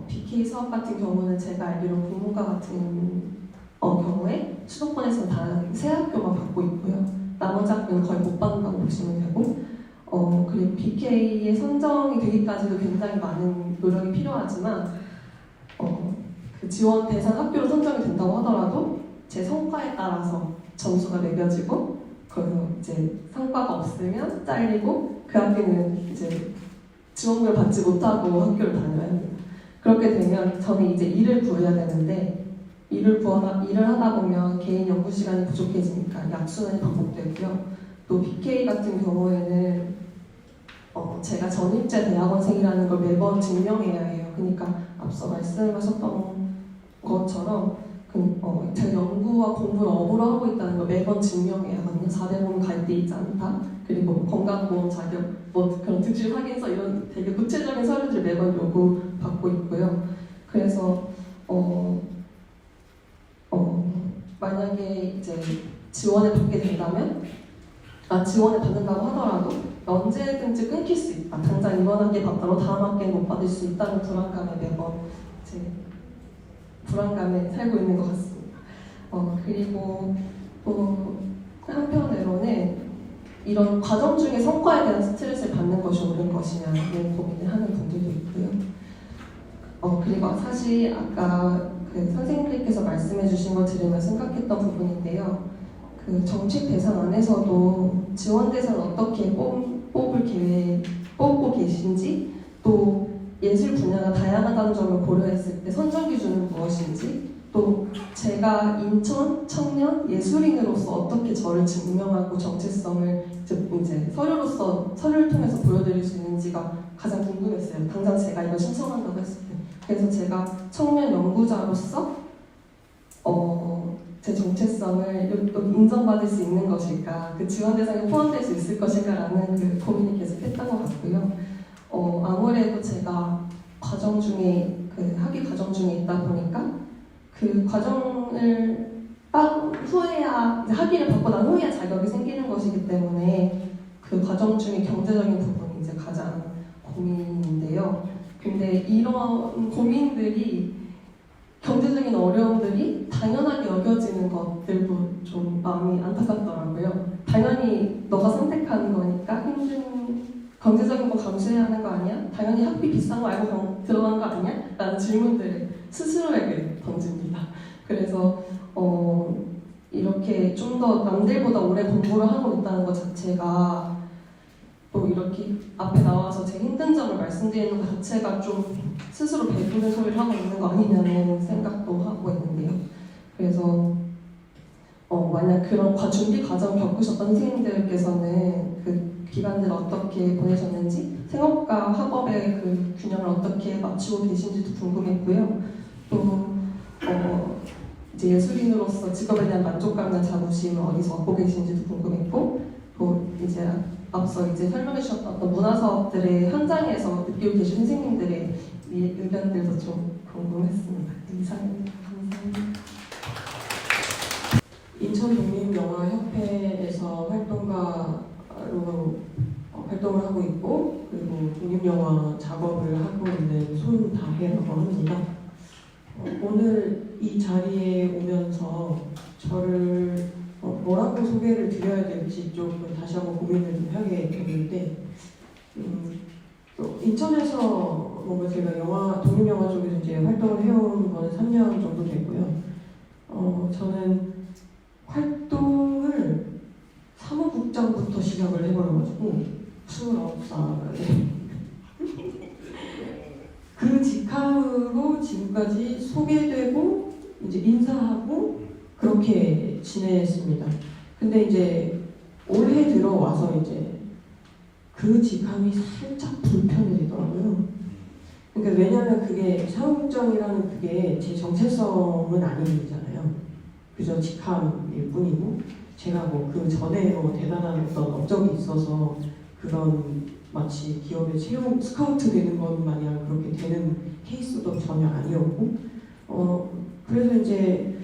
BK 사업 같은 경우는 제가 알기로 국문과 같은 경우에 수도권에서는 단 세 학교만 받고 있고요. 나머지 학교는 거의 못 받는다고 보시면 되고 그리고 BK의 선정이 되기까지도 굉장히 많은 노력이 필요하지만 그 지원 대상 학교로 선정이 된다고 하더라도 제 성과에 따라서 점수가 매겨지고 그래서 이제 성과가 없으면 잘리고 그 학교는 이제 지원금을 받지 못하고 학교를 다녀야 합니다. 그렇게 되면 저는 이제 일을 구해야 되는데 일을 하다 보면 개인 연구 시간이 부족해지니까 약수는 반복되고요. 또 BK 같은 경우에는 제가 전입제 대학원생이라는 걸 매번 증명해야 해요. 그러니까 앞서 말씀하셨던 것처럼 제가 연구와 공부를 업으로 하고 있다는 걸 매번 증명해야 하거든요. 4대 보험 가입돼 있지 않다. 그리고 건강보험 자격, 그런 득실 확인서 이런 되게 구체적인 서류들 매번 요구받고 있고요. 그래서 만약에 이제 지원을 받게 된다면 지원을 받는다고 하더라도 언제든지 끊길 수 있다. 당장 이번 학기에 받더라도 다음 학기에 못 받을 수 있다는 불안감에 매번 이제 불안감에 살고 있는 것 같습니다. 그리고 또 한편으로는 이런 과정 중에 성과에 대한 스트레스를 받는 것이 옳은 것이냐는 고민을 하는 분들도 있고요. 그리고 사실 아까 그 선생님들께서 말씀해 주신 거 들으며 생각했던 부분인데요. 그 정책 대상 안에서도 지원 대상을 어떻게 뽑고 계신지 또 예술 분야가 다양하다는 점을 고려했을 때 선정 기준은 무엇인지 또 제가 인천 청년 예술인으로서 어떻게 저를 증명하고 정체성을 이제 서류를 통해서 보여드릴 수 있는지가 가장 궁금했어요. 당장 제가 이걸 신청한다고 했을 때. 그래서 제가 청년 연구자로서 제 정체성을 인정받을 수 있는 것일까, 그 지원 대상에 포함될 수 있을 것일까라는 그 고민이 계속 했던 것 같고요. 아무래도 제가 학위 과정 중에 있다 보니까 그 과정을 후에야 이제 학위를 받고 난 후에야 자격이 생기는 것이기 때문에 그 과정 중에 경제적인 부분이 이제 가장 고민인데요. 근데 이런 고민들이 경제적인 어려움들이 당연하게 여겨지는 것들도 좀 마음이 안타깝더라고요. 당연히 너가 선택하는 거니까 힘든 경제적인 거 감수해야 하는 거 아니야? 당연히 학비 비싼 거 알고 들어간 거 아니야? 라는 질문들을 스스로에게 던집니다. 그래서 이렇게 좀 더 남들보다 오래 공부를 하고 있다는 것 자체가 또 이렇게 앞에 나와서 제 힘든 점을 말씀드리는 것 자체가 좀 스스로 배부른 소리를 하고 있는 거 아니냐는 생각도 하고 있는데요. 그래서 만약 그런 준비 과정 겪으셨던 선생님들께서는 그 기간들 어떻게 보내셨는지, 생업과 학업의 그 균형을 어떻게 맞추고 계신지도 궁금했고요. 또 이제 예술인으로서 직업에 대한 만족감이나 자부심을 어디서 얻고 계신지도 궁금했고, 또 이제 앞서 이제 설명해 주셨던 어떤 문화사업들의 현장에서 느끼고 계신 선생님들의 의견들도 좀 궁금했습니다. 이상입니다. 감사합니다.
인천 독립영화협회에서 활동가로 활동을 하고 있고, 그리고 독립영화 작업을 하고 있는 손다혜라고 합니다. 오늘 이 자리에 오면서 저를 뭐라고 소개를 드려야 될지 조금 다시 한번 고민을 좀 하게 됐는데, 또 인천에서 뭔가 제가 독립영화 쪽에서 이제 활동을 해온 거는 3년 정도 되고요. 저는 활동을 사무국장부터 시작을 해버려가지고 29살에 그 직함으로 지금까지 소개되고 이제 인사하고 그렇게 지냈습니다. 근데 이제 올해 들어와서 이제 그 직함이 살짝 불편해지더라고요. 그러니까 왜냐면 그게 사무국장이라는 그게 제 정체성은 아니잖아요. 그저 직함일 뿐이고, 제가 뭐 그 전에 뭐 대단한 어떤 업적이 있어서 그런 마치 기업에 채용 스카우트 되는 것 마냥 그렇게 되는 케이스도 전혀 아니었고, 그래서 이제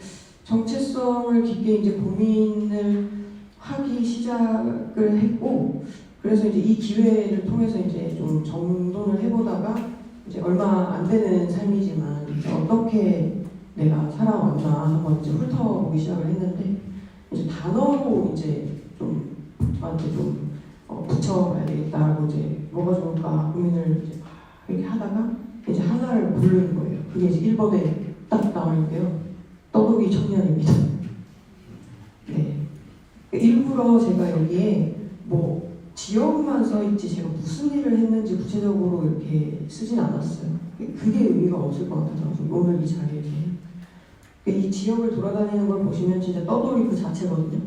정체성을 깊게 이제 고민을 하기 시작을 했고, 그래서 이제 이 기회를 통해서 이제 좀 정돈을 해보다가 이제 얼마 안 되는 삶이지만 이제 어떻게 내가 살아왔나 한번 이제 훑어보기 시작을 했는데, 이제 단어로 이제 좀 저한테 좀 붙여봐야 되겠다라고 이제 뭐가 좋을까 고민을 이제 막 이렇게 하다가 이제 하나를 고르는 거예요. 그게 이제 1번에 딱 나와 있는데요. 떠돌이 청년입니다. 네. 일부러 제가 여기에 뭐 지역만 써있지 제가 무슨 일을 했는지 구체적으로 이렇게 쓰진 않았어요. 그게 의미가 없을 것 같아서 오늘 이 자리에서 이 지역을 돌아다니는 걸 보시면 진짜 떠돌이 그 자체거든요.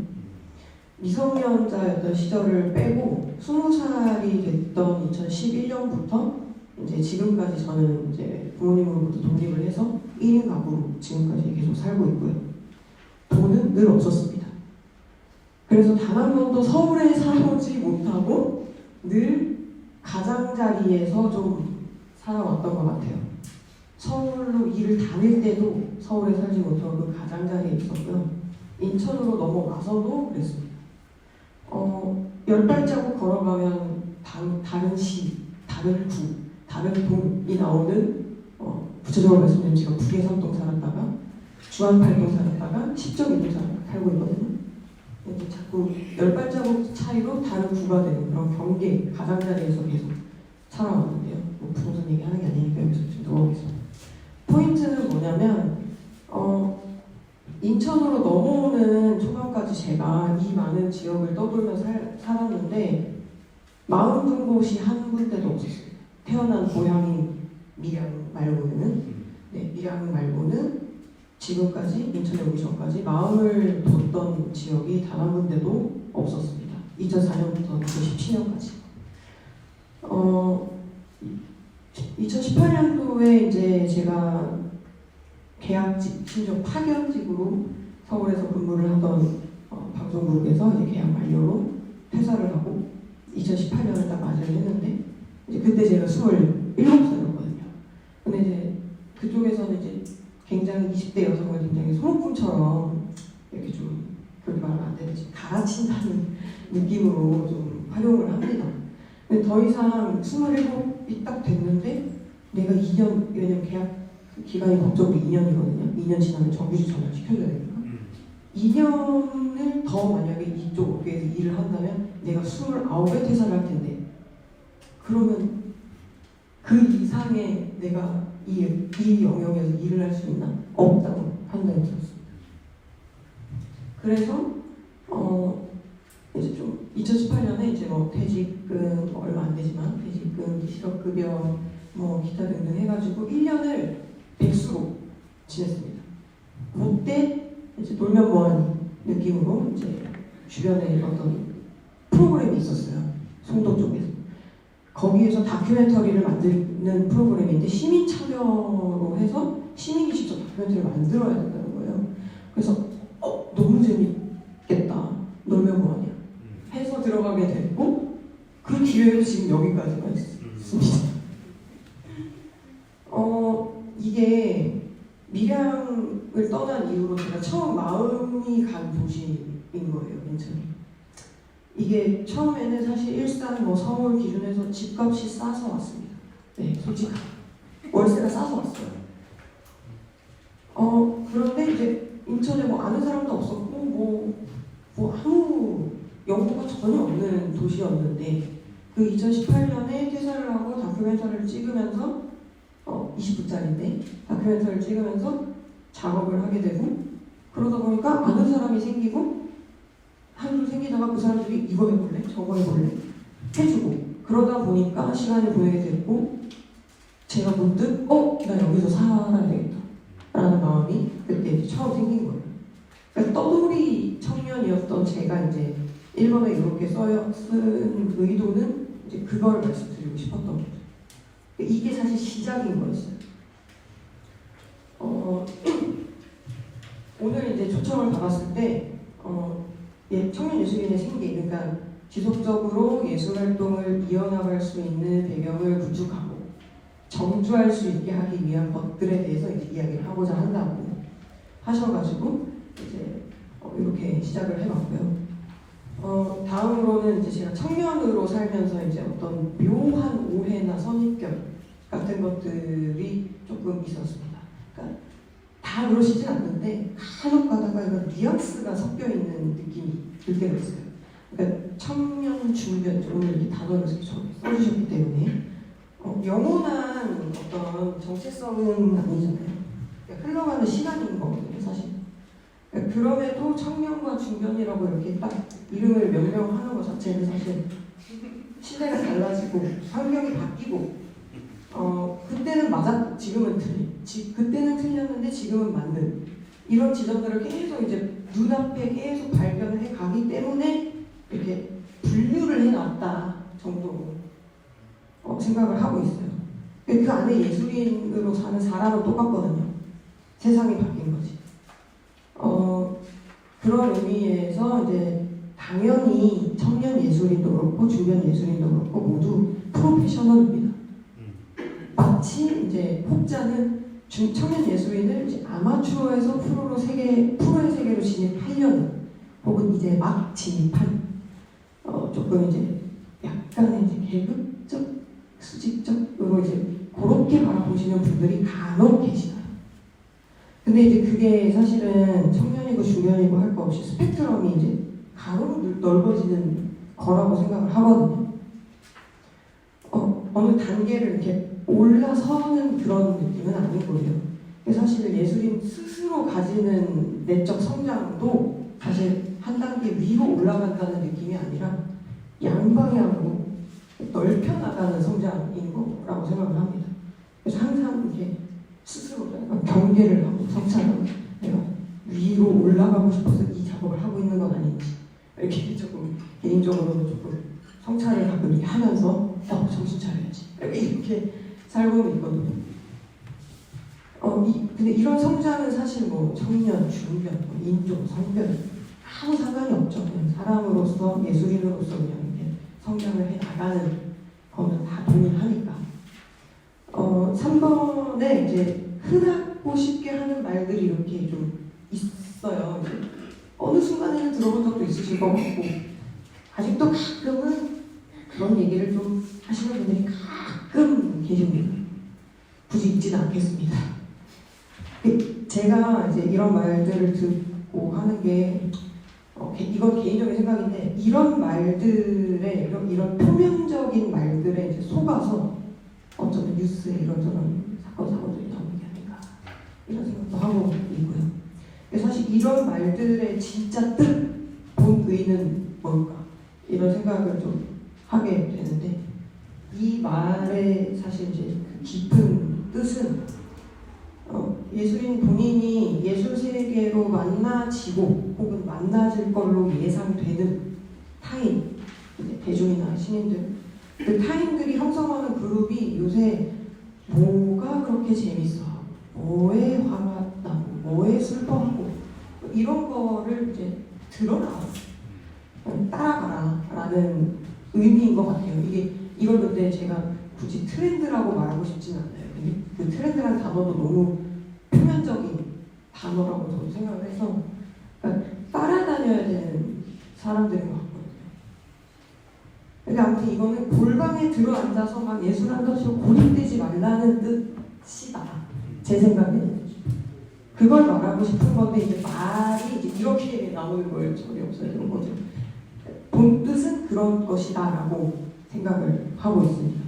미성년자였던 시절을 빼고 20살이 됐던 2011년부터 이제 지금까지 저는 이제 부모님으로부터 독립을 해서 1인 가구로 지금까지 계속 살고 있고요. 돈은 늘 없었습니다. 그래서 단 한 번도 서울에 살아오지 못하고 늘 가장자리에서 좀 살아왔던 것 같아요. 서울로 일을 다닐 때도 서울에 살지 못하고 그 가장자리에 있었고요. 인천으로 넘어가서도 그랬습니다. 10발자국 걸어가면 다른 시, 다른 구, 다른 동이 나오는, 구체적으로 말씀드리면 제가 북해삼동 살았다가 주안팔동 살았다가 십정일동 살고 있거든요. 자꾸 10발자국 차이로 다른 구가 되는 그런 경계, 가장자리에서 계속 살아왔는데요. 뭐 부동산 얘기하는 게 아니니까 여기서 좀 넘어가겠습니다. 포인트는 뭐냐면 인천으로 넘어오는 초반까지 제가 이 많은 지역을 떠돌며 살았는데 마음 둔 곳이 한 군데도 없었어요. 태어난 고향이 밀양 말고는, 네, 밀양 말고는 지금까지 인천에 오기 전까지 마음을 뒀던 지역이 단 한 군데도 없었습니다. 2004년부터 2017년까지. 2018년도에 이제 제가 계약직, 심지어 파견직으로 서울에서 근무를 하던 방송국에서 이제 계약 만료로 퇴사를 하고 2018년을 딱 맞이를 했는데, 이제 그때 제가 27살이었거든요. 근데 이제 그쪽에서는 이제 굉장히 20대 여성을 굉장히 소모품처럼
이렇게 좀 그렇게 말하면 안 되는지 갈아친다는 느낌으로 좀 활용을 합니다. 근데 더 이상 27이 딱 됐는데 내가 2년, 왜냐면 계약 기간이 법적으로 2년이거든요. 2년 지나면 정규직 전환시켜줘야 되니까. 2년을 더 만약에 이쪽 업계에서 일을 한다면 내가 29에 퇴사를 할 텐데 그러면 그 이상의 내가 이 영역에서 일을 할 수 있나? 없다고 판단이 들었습니다. 그래서 이제 좀 2018년에 이제 뭐 퇴직금 뭐 얼마 안 되지만 퇴직금, 실업급여 뭐 기타 등등 해가지고 1년을 백수로 지냈습니다. 그때 이제 놀면 뭐하니 느낌으로 이제 주변에 어떤 프로그램이 있었어요. 송도 쪽에서. 거기에서 다큐멘터리를 만드는 프로그램인데 시민 참여로 해서 시민이 직접 다큐멘터리를 만들어야 된다는 거예요. 그래서 너무 재밌겠다. 놀면 뭐하냐 해서 들어가게 됐고 그 기회로 지금 여기까지가 있습니다. 이게 밀양을 떠난 이후로 제가 처음 마음이 간 도시인 거예요, 인천이. 이게 처음에는 사실 일산, 뭐 서울 기준에서 집값이 싸서 왔습니다. 네, 솔직히 월세가 싸서 왔어요. 그런데 이제 인천에 뭐 아는 사람도 없었고 뭐 아무 연고가 전혀 없는 도시였는데 그 2018년에 퇴사를 하고 다큐멘터리를 찍으면서 20부짜리인데 다큐멘터리를 찍으면서 작업을 하게 되고 그러다 보니까 아는 사람이 생기고 한둘 생기다가 그 사람들이 이거 해볼래? 저거 해볼래? 해주고 그러다 보니까 시간을 보내게 됐고 제가 문득 나 여기서 살아야 되겠다 라는 마음이 그때 이제 처음 생긴 거예요. 그러니까 떠돌이 청년이었던 제가 이제 1번에 이렇게 쓴 의도는 이제 그걸 말씀드리고 싶었던 거죠. 이게 사실 시작인 거였어요. 오늘 이제 초청을 받았을 때 청년 예술인의 생계, 그러니까 지속적으로 예술 활동을 이어나갈 수 있는 배경을 구축하고 정주할 수 있게 하기 위한 것들에 대해서 이제 이야기를 하고자 한다고 하셔가지고 이제 이렇게 시작을 해봤고요. 다음으로는 이제 제가 청년으로 살면서 이제 어떤 묘한 오해나 선입견 같은 것들이 조금 있었습니다. 그러니까 다 그러시진 않는데 간혹 가다가 이런 뉘앙스가 섞여 있는 느낌이 들 때가 있어요. 그러니까 청년, 중년, 오늘 이 단어를 써주셨기 때문에 영원한 어떤 정체성은 아니잖아요. 그러니까 흘러가는 시간인 거거든요, 사실. 그러니까 그럼에도 청년과 중년이라고 이렇게 딱 이름을 명명하는 것 자체는 사실 시대가 달라지고 환경이 바뀌고 그때는 맞았고 지금은 그때는 틀렸는데 지금은 맞는 이런 지점들을 계속 이제 눈앞에 계속 발견을 해 가기 때문에 이렇게 분류를 해놨다 정도로 생각을 하고 있어요. 그 안에 예술인으로 사는 사람은 똑같거든요. 세상이 바뀐 거지. 그런 의미에서 이제 당연히 청년 예술인도 그렇고 중년 예술인도 그렇고 모두 프로페셔널입니다. 마치 이제 혹자는 청년 예술인을 이제 아마추어에서 프로의 세계로 진입하려는 혹은 이제 막 진입한 조금 이제 약간의 이제 계급적, 수직적으로 이제 그렇게 바라보시는 분들이 간혹 계시나요? 근데 이제 그게 사실은 청년이고 중년이고 할 거 없이 스펙트럼이 이제 간혹 넓어지는 거라고 생각을 하거든요. 어느 단계를 이렇게 올라서는 그런 느낌은 아닌 거예요. 사실 예술인 스스로 가지는 내적 성장도 사실 한 단계 위로 올라간다는 느낌이 아니라 양방향으로 넓혀 나가는 성장인 거라고 생각을 합니다. 그래서 항상 이렇게 스스로 경계를 하고 성찰하고 내가 위로 올라가고 싶어서 이 작업을 하고 있는 건 아닌지 이렇게 조금 개인적으로는 조금 성찰을 가끔 이렇게 하면서 정신 차려야지 이렇게 살고는 있거든요. 근데 이런 성장은 사실 뭐 청년, 중년, 인종, 성별 아무 상관이 없죠. 그냥 사람으로서 예술인으로서 그냥 이렇게 성장을 해 나가는 거는 다 동일하니까. 3번에 이제 흔하고 쉽게 하는 말들이 이렇게 좀 있어요. 어느 순간에는 들어본 적도 있으실 것 같고 아직도 가끔은 그런 얘기를 좀 하시는 분들이 가끔 계십니다. 굳이 읽지는 않겠습니다. 제가 이제 이런 말들을 듣고 하는 게 이건 개인적인 생각인데 이런 말들에 이런 표면적인 말들에 이제 속아서 어쩌면 뉴스에 이런저런 사건들이 나오는 게 아닌가 이런 생각도 하고 있고요. 사실 이런 말들의 진짜 본 의는 뭘까 이런 생각을 좀 하게 되는데 이 말의 사실 이제 그 깊은 뜻은 예술인 본인이 예술 세계로 만나지고 혹은 만나질 걸로 예상되는 타인, 대중이나 시민들, 그 타인들이 형성하는 그룹이 요새 뭐가 그렇게 재밌어, 뭐에 화가 나고, 뭐에 슬퍼하고 이런 거를 이제 드러나, 따라가라라는 의미인 것 같아요. 이걸 근데 제가 굳이 트렌드라고 말하고 싶지는 않아요. 그 트렌드라는 단어도 너무 표면적인 단어라고 저는 생각을 해서 그러니까 따라다녀야 되는 사람들인 것 같거든요. 근데 아무튼 이거는 골방에 들어앉아서 막 예술한 것으로 고립되지 말라는 뜻이다. 제 생각에는 그걸 말하고 싶은 건데 이제 말이 이제 이렇게 나오는 거예요. 전혀 없어요. 이런 거죠. 본 뜻은 그런 것이다라고 생각을 하고 있습니다.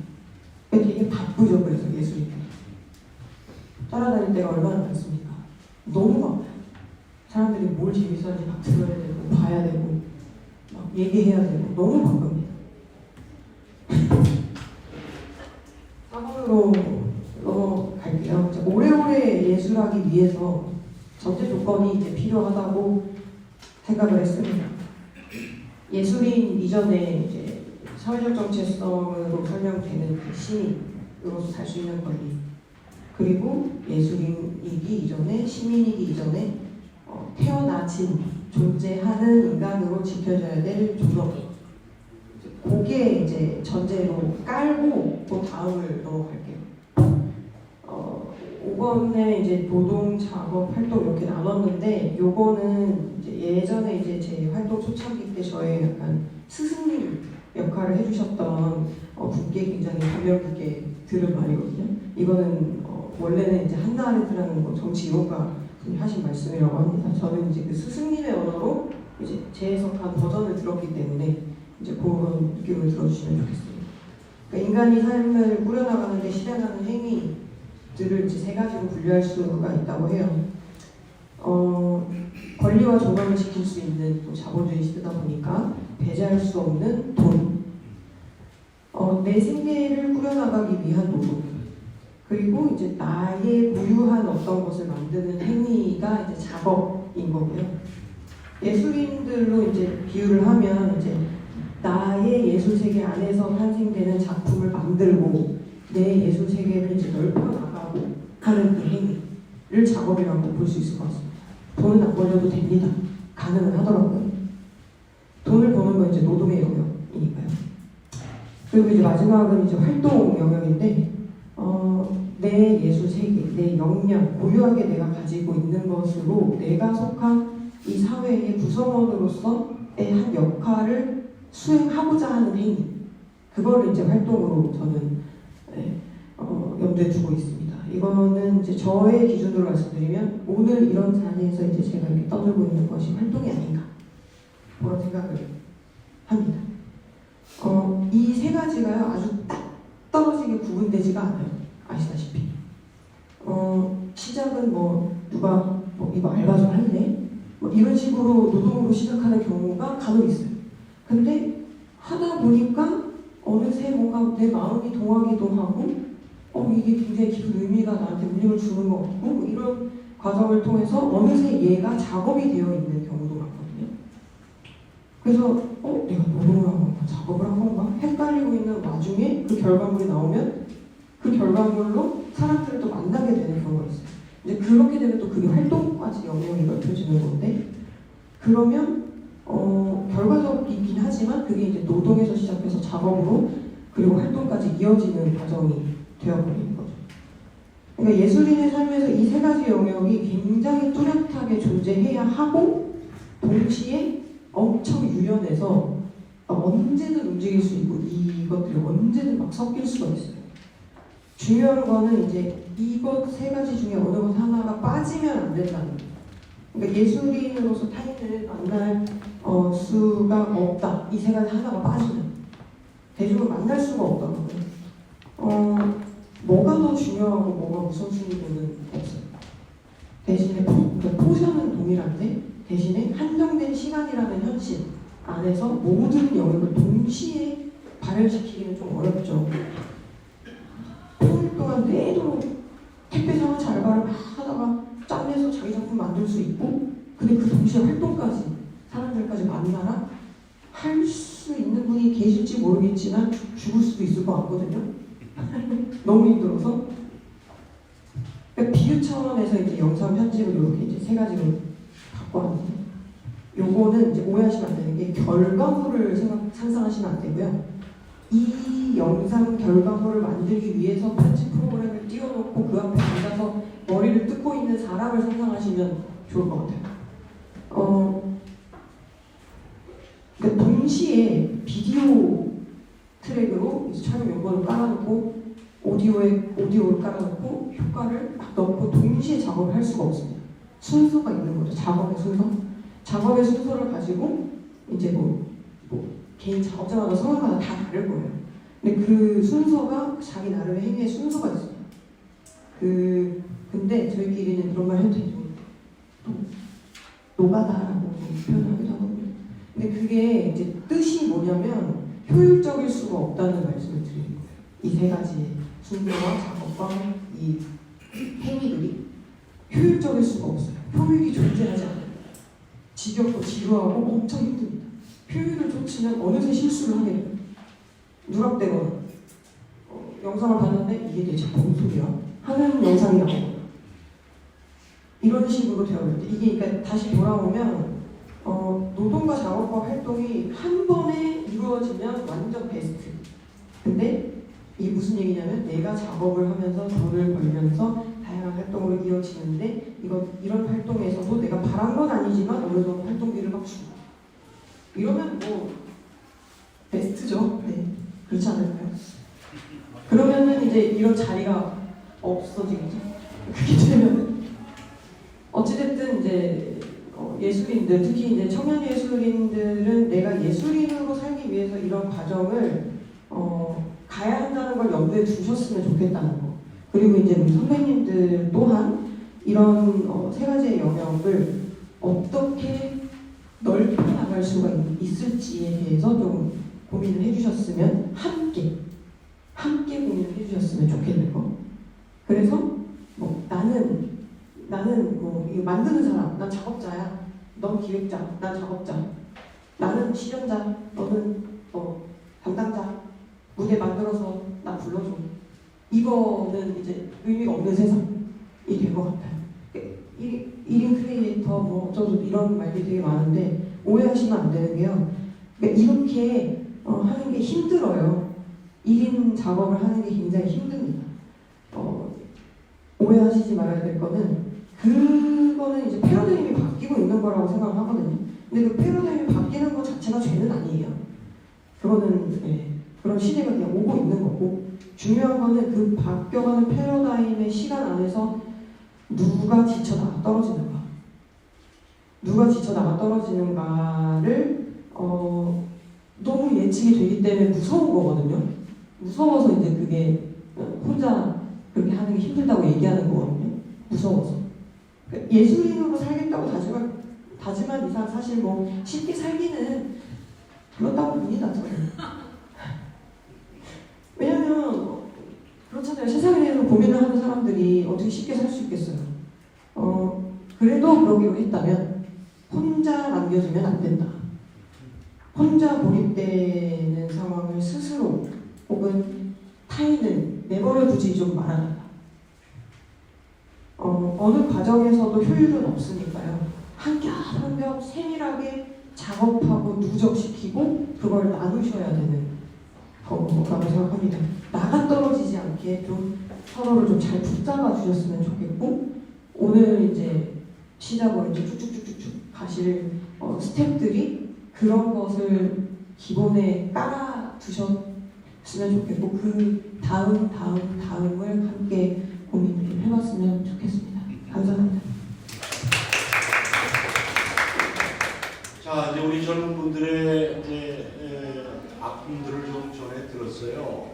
되게 바쁘죠. 그래서 예술인들이 따라다닐 때가 얼마나 많습니까? 너무 바빠요. 사람들이 뭘 재밌어하는지 막 들어야 되고 봐야 되고 막 얘기해야 되고 너무 바쁩니다. 4번으로 넘어갈게요. 오래오래 예술하기 위해서 전제 조건이 이제 필요하다고 생각을 했습니다. 예술인 이전에 이제 사회적 정체성으로 설명되는 그 시민으로서 살 수 있는 권리, 그리고 예술인이기 이전에, 시민이기 이전에 태어나진 존재하는 인간으로 지켜져야 될 존엄, 그게 이제 전제로 깔고 또 다음을 넘어갈게요. 5번에 이제 노동, 작업, 활동 이렇게 나눴는데 요거는 이제 예전에 이제 제 활동 초창기 때 저의 약간 스승님 역할을 해주셨던 분께 굉장히 감명 깊게 들은 말이거든요. 이거는 원래는 이제 한나 아렌트라는 정치 이론가 분이 하신 말씀이라고 합니다. 저는 이제 그 스승님의 언어로 이제 재해석한 버전을 들었기 때문에 이제 그런 느낌을 들어주시면 좋겠습니다. 그러니까 인간이 삶을 꾸려나가는데 실행하는 행위들을 이제 세 가지로 분류할 수가 있다고 해요. 권리와 존엄을 지킬 수 있는 또 자본주의 시대다 보니까 배제할 수 없는 돈, 내 생계를 꾸려나가기 위한 노동, 그리고 이제 나의 고유한 어떤 것을 만드는 행위가 이제 작업인 거고요. 예술인들로 이제 비유를 하면 이제 나의 예술 세계 안에서 탄생되는 작품을 만들고 내 예술 세계를 이제 넓혀 나가고 하는 그 행위를 작업이라고 볼 수 있을 것 같습니다. 돈은 안 벌려도 됩니다. 가능은 하더라고요. 돈을 버는 건 이제 노동의 영역이니까요. 그리고 이제 마지막은 이제 활동 영역인데, 내 예술 세계, 내 역량, 고유하게 내가 가지고 있는 것으로 내가 속한 이 사회의 구성원으로서의 한 역할을 수행하고자 하는 행위, 그거를 이제 활동으로 저는 염두에 두고 있습니다. 이거는 이제 저의 기준으로 말씀드리면 오늘 이런 자리에서 이제 제가 이렇게 떠들고 있는 것이 활동이 아닌가 그런 생각을 합니다. 이 세 가지가요 아주 딱 떨어지게 구분되지가 않아요. 아시다시피 시작은 뭐 누가 이거 알바 좀 할래? 뭐 이런 식으로 노동으로 시작하는 경우가 간혹 있어요. 근데 하다 보니까 어느새 뭔가 내 마음이 동하기도 하고 이게 굉장히 깊은 의미가 나한테 울림을 주는 것 같고 뭐 이런 과정을 통해서 어느새 얘가 작업이 되어 있는 경우도 많거든요. 그래서 내가 노동을 한 건가 작업을 한 건가 헷갈리고 있는 와중에 그 결과물이 나오면 그 결과물로 사람들을 또 만나게 되는 경우가 있어요. 이제 그렇게 되면 또 그게 활동까지 영역이 넓혀지는 건데 그러면 결과적이긴 하지만 그게 이제 노동에서 시작해서 작업으로 그리고 활동까지 이어지는 과정이 되어버리는 거죠. 그러니까 예술인의 삶에서 이 세 가지 영역이 굉장히 뚜렷하게 존재해야 하고 동시에 엄청 유연해서 언제든 움직일 수 있고 이것들이 언제든 막 섞일 수가 있어요. 중요한 거는 이제 이것 세 가지 중에 어느 것 하나가 빠지면 안 된다는 거예요. 그러니까 예술인으로서 타인을 만날 수가 없다. 이 세 가지 하나가 빠지면 대중을 만날 수가 없다고요. 뭐가 더 중요하고 뭐가 우선순위고는 없어요. 대신에 포션은 동일한데 대신에 한정된 시간이라는 현실 안에서 모든 영역을 동시에 발현시키기는 좀 어렵죠. 8일 동안 내도록 택배 상황 잘 가려 막 하다가 짬내서 자기 작품 만들 수 있고 근데 그 동시에 활동까지 사람들까지 만나라 할 수 있는 분이 계실지 모르겠지만 죽을 수도 있을 것 같거든요. 너무 힘들어서. 그러니까 비유 차원에서 이제 영상 편집을 이렇게 이제 세 가지로 갖고 왔는데 요거는 이제 오해하시면 안 되는 게 결과물을 상상하시면 안 되고요. 이 영상 결과물을 만들기 위해서 편집 프로그램을 띄워놓고 그 앞에 앉아서 머리를 뜯고 있는 사람을 상상하시면 좋을 것 같아요. 그러니까 동시에 비디오 트랙으로 이제 촬영 요거를 깔아놓고 오디오를 깔아놓고 효과를 막 넣고 동시에 작업을 할 수가 없습니다. 순서가 있는 거죠. 작업의 순서. 작업의 순서를 가지고 이제 뭐 개인 작업자마다 성향마다 다 다를 거예요. 근데 그 순서가 자기 나름의 행위의 순서가 있어요. 근데 저희끼리는 그런 말 해도 되죠. 노가다라고 표현하기도 하거든요. 근데 그게 이제 뜻이 뭐냐면 효율적일 수가 없다는 말씀을 드리는 거예요. 이 세 가지의 순서와 작업과 이 행위들이 효율적일 수가 없어요. 효율이 존재하지 않아요. 지겹고 지루하고 엄청 힘듭니다. 효율을 쫓으면 어느새 실수를 하게 돼요. 누락되거나 영상을 봤는데 이게 대체 뭔 소리야? 하는 영상이 나오거나 이런 식으로 되어버려요. 이게 그러니까 다시 돌아오면 노동과 작업과 활동이 한 번에 이루어지면 완전 베스트. 근데 이게 무슨 얘기냐면 내가 작업을 하면서 돈을 벌면서 다양한 활동으로 이어지는데 이런 활동에서도 내가 바란 건 아니지만 어느 정도 활동비를 막 주고 이러면 뭐 베스트죠. 네, 그렇지 않을까요? 그러면은 이제 이런 자리가 없어지겠죠. 그렇게 되면은 어찌됐든 이제 예술인들 특히 이제 청년 예술인들은 내가 예술인으로 살기 위해서 이런 과정을 가야 한다는 걸 염두에 두셨으면 좋겠다는 거. 그리고 이제 우리 선배님들 또한 이런 세 가지의 영역을 어떻게 넓혀 나갈 수가 있을지에 대해서 좀 고민을 해주셨으면 함께 고민을 해주셨으면 좋겠는 거. 그래서 뭐 나는 뭐 이거 만드는 사람, 난 작업자야. 넌 기획자, 난 작업자. 나는 실현자, 너는 담당자. 무대 만들어서 나 불러줘. 이거는 이제 의미가 없는 세상이 될 것 같아요. 1인 크리에이터 뭐 어쩌고 이런 말들이 되게 많은데 오해하시면 안 되는 게요. 그러니까 이렇게 하는 게 힘들어요. 1인 작업을 하는 게 굉장히 힘듭니다. 오해하시지 말아야 될 거는 그거는 이제 패러다임이 바뀌고 있는 거라고 생각을 하거든요. 근데 그 패러다임이 바뀌는 것 자체가 죄는 아니에요. 그거는 그런 시대가 그냥 오고 있는 거고 중요한 거는 그 바뀌어가는 패러다임의 시간 안에서 누가 지쳐나가 떨어지는가 떨어지는가를 너무 예측이 되기 때문에 무서운 거거든요. 무서워서 이제 그게 혼자 그렇게 하는 게 힘들다고 얘기하는 거거든요. 무서워서. 그러니까 예술인으로 살겠다고 다짐한 이상 사실 뭐 쉽게 살기는 그렇다고 봅니다. 저는. 왜냐면 그렇잖아요. 세상에 대해서 고민을 하는 사람들이 어떻게 쉽게 살 수 있겠어요. 그래도 그러기로 했다면 혼자 남겨두면 안 된다. 혼자 몰입되는 상황을 스스로 혹은 타인을 내버려두지 좀 말아라. 어느 과정에서도 효율은 없으니까요. 한 겹 세밀하게 작업하고 누적시키고 그걸 나누셔야 되는 거라고 생각합니다. 나가 떨어지지 않게 좀 서로를 좀 잘 붙잡아 주셨으면 좋겠고 오늘 이제 시작으로 이제 쭉쭉쭉쭉 가실 스태프들이 그런 것을 기본에 깔아 두셨으면 좋겠고 그 다음을 함께 고민을 좀 해봤으면 좋겠습니다. 감사합니다.
자, 이제 우리 젊은 분들의 이제 아픔들을 좀 전해 들었어요.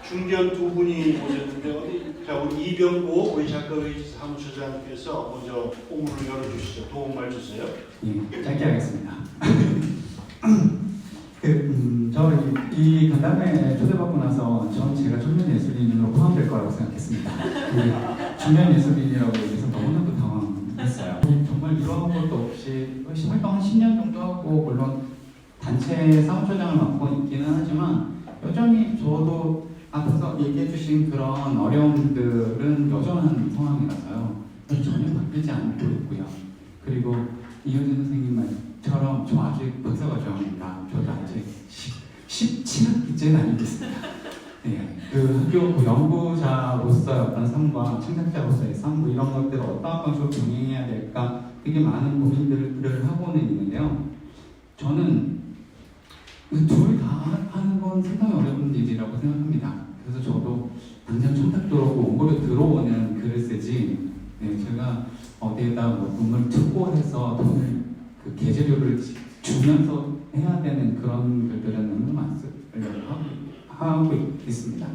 중견 두 분이 오셨는데 자, 우리 이병보 우리 작가의 사무처장께서 먼저 포문을 열어주시죠. 도움말 주세요.
예, 짧게 하겠습니다. 이 간담회에 초대받고 나서 제가 청년 예술인으로 포함될 거라고 생각했습니다. 중년 예술인이라고 얘기해서 너무나도 당황했어요. 정말 이런 것도 없이 활동 한 10년 정도 하고 물론 단체 사무처장을 맡고 있기는 하지만 여전히 저도 앞에서 얘기해주신 그런 어려움들은 여전한 상황이라서요. 전혀 바뀌지 않고 있고요. 그리고 이효진 선생님 말처럼 저 아직 박사과정입니다. 저도 아직 17학기째 다니고 있습니다. 네, 그 학교 연구자로서의 어떤 삶과 창작자로서의 삶 이런 것들을 어떤 방식으로 병행해야 될까 되게 많은 고민들을 하고는 있는데요. 저는 둘 다 하는 건 상당히 어려운 일이라고 생각합니다. 그래서 저도 당장 청탁 들어오고 원고료 들어오는 글을 쓰지 제가 어디에다 뭐 돈을 투고해서 돈을 그 계좌료를 주면서 해야 되는 그런 글들은 너무 안 쓰려고 하고 있습니다.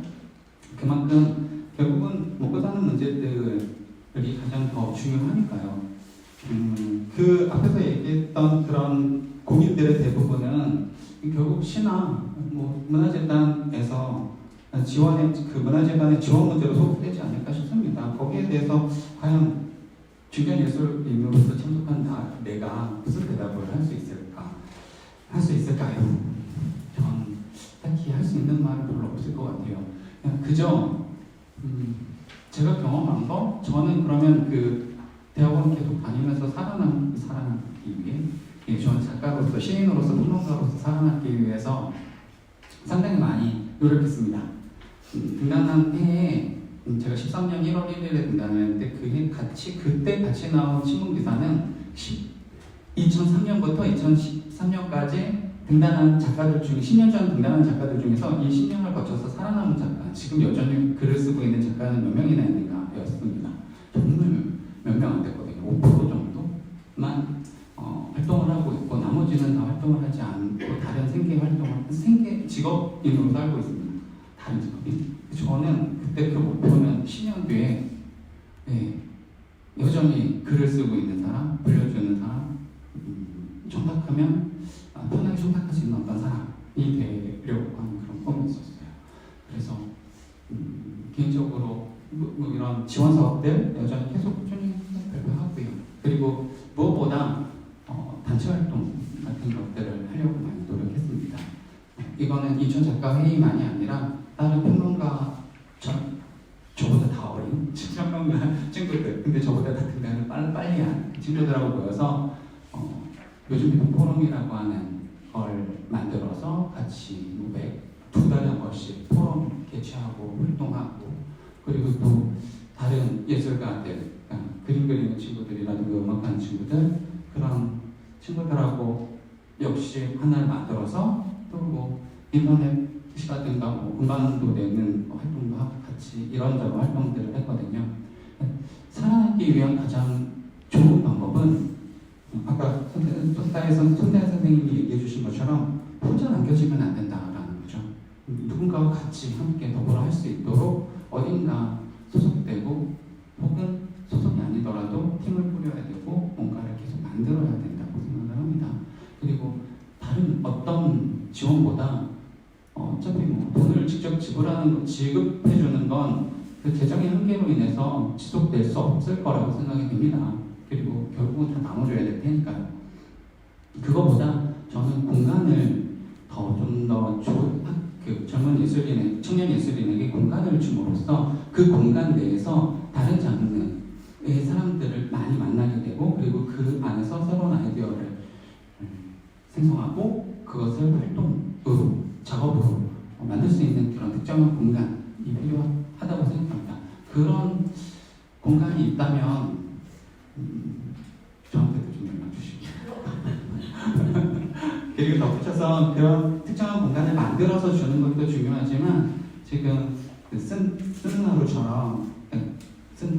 그만큼 결국은 먹고 사는 문제들이 가장 더 중요하니까요. 그 앞에서 얘기했던 그런 고민들의 대부분은 결국 시나 뭐 문화재단에서 문화재단의 지원 문제로 소속되지 않을까 싶습니다. 거기에 대해서 과연 중견 예술인으로서 참석한 내가 무슨 대답을 할 수 있을까? 할 수 있을까요? 전 딱히 할 수 있는 말은 별로 없을 것 같아요. 그냥 그저 제가 경험한 거 저는 그러면 그 대학원 계속 다니면서 살아남기 위해 저는 작가로서 시인으로서 평론가로서 살아남기 위해서 상당히 많이 노력했습니다. 등단한 해에 제가 13년 1월 1일에 등단했는데 그때 같이 나온 신문 기사는 2003년부터 2013년까지 등단한 작가들 중 10년 전 등단한 작가들 중에서 이 10년을 거쳐서 살아남은 작가, 지금 여전히 글을 쓰고 있는 작가는 몇 명이나 있는가였습니다. 정말 몇 명 안 됐거든요. 5% 정도만 활동을 하고 있고 나머지는 다 활동을 하지 않고 다른 생계 직업인으로 살고 있습니다. 다른 직업인. 저는 그때 그 목표는 10년 뒤에 여전히 글을 쓰고 있는 사람, 불려주는 사람, 청탁하면 편하게 청탁할 수 있는 어떤 사람이 되려고 하는 그런 꿈이 있었어요. 그래서 개인적으로 이런 지원 사업들 여전히 계속 꾸준히 발표하고요. 그리고 무엇보다 단체 활동 같은 것들을 하려고 많이 노력했습니다. 이거는 이천 작가 회의만이 아니라 다른 평론가 저보다 다 어린 평론가 친구들, 근데 저보다 다 등단을 빨리 한 친구들하고 모여서 요즘 포럼이라고 하는 걸 만들어서 같이 2달에 한 번씩 포럼 개최하고 활동하고 그리고 또 다른 예술가들, 그림 그리는 친구들이라든가 음악하는 친구들 그런 친구들하고 역시 하나를 만들어서 또 뭐 인터넷이라든가 뭐 음반도 내는 활동도 하고 같이 이런저런 활동들을 했거든요. 살아남기 위한 가장 좋은 방법은 아까 손대현 선생님이 얘기해 주신 것처럼 혼자 남겨지면 안 된다라는 거죠. 누군가와 같이 함께 더불어 할 수 있도록 어딘가 소속되고 혹은 소속이 아니더라도 팀을 꾸려야 되고 뭔가를 계속 만들어야 된다고 생각을 합니다. 그리고 다른 어떤 지원보다 어차피 뭐 돈을 직접 지급해주는 건 그 재정의 한계로 인해서 지속될 수 없을 거라고 생각이 됩니다. 그리고 결국은 다 나눠줘야 될 테니까요. 그거보다 저는 공간을 좀 더 좋은 그 젊은 예술인의 청년 예술인에게 공간을 줌으로써 그 공간 내에서 다른 장르의 사람들을 많이 만나게 되고 그리고 그 안에서 새로운 아이디어를 생성하고 그것을 활동으로 작업으로 만들 수 있는 그런 특정한 공간이 필요하다고 생각합니다. 그런 공간이 있다면 저한테도 좀 연락 주시고 공간으로서 그런 특정한 공간을 만들어서 주는 것도 중요하지만 지금 그 쓰는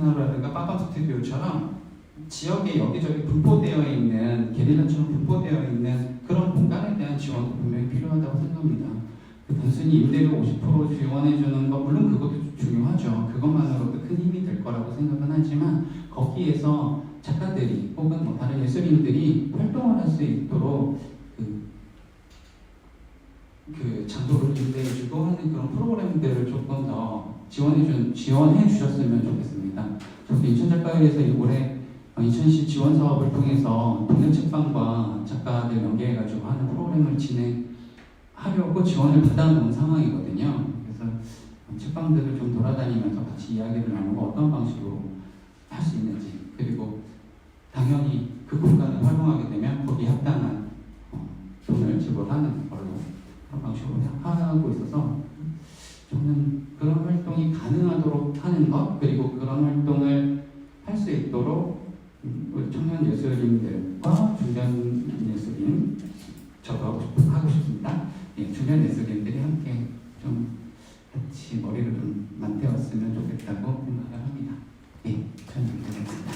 하루라든가 빠빠 스튜디오처럼 지역에 여기저기 분포되어 있는 게릴라처럼 분포되어 있는 그런 공간에 대한 지원도 분명히 필요하다고 생각합니다. 단순히 임대료 50% 지원해 주는 것 물론 그것도 중요하죠. 그것만으로도 큰 힘이 될 거라고 생각은 하지만 거기에서 작가들이 혹은 뭐 다른 예술인들이 활동을 할 수 있도록 그 장소를 임대해주고 하는 그런 프로그램들을 조금 더 지원해 주셨으면 좋겠습니다. 저도 인천작가회에서 올해 인천시 지원 사업을 통해서 동네 책방과 작가들 연계해가지고 하는 프로그램을 진행하려고 지원을 받아놓은 상황이거든요. 그래서 책방들을 좀 돌아다니면서 같이 이야기를 나누고 어떤 방식으로 할 수 있는지 그리고 당연히 그 공간을 활용하게 되면 거기에 합당한 돈을 지불하는 걸로 그런 방식으로 하고 있어서 저는 그런 활동이 가능하도록 하는 것 그리고 그런 활동을 할 수 있도록 우리 청년 예술인들과 중견 예술인 저도 하고 싶습니다. 예, 중견 예술인들이 함께 좀 같이 머리를 좀 맞대었으면 좋겠다고 생각을 합니다. 예, 저는 이렇습니다.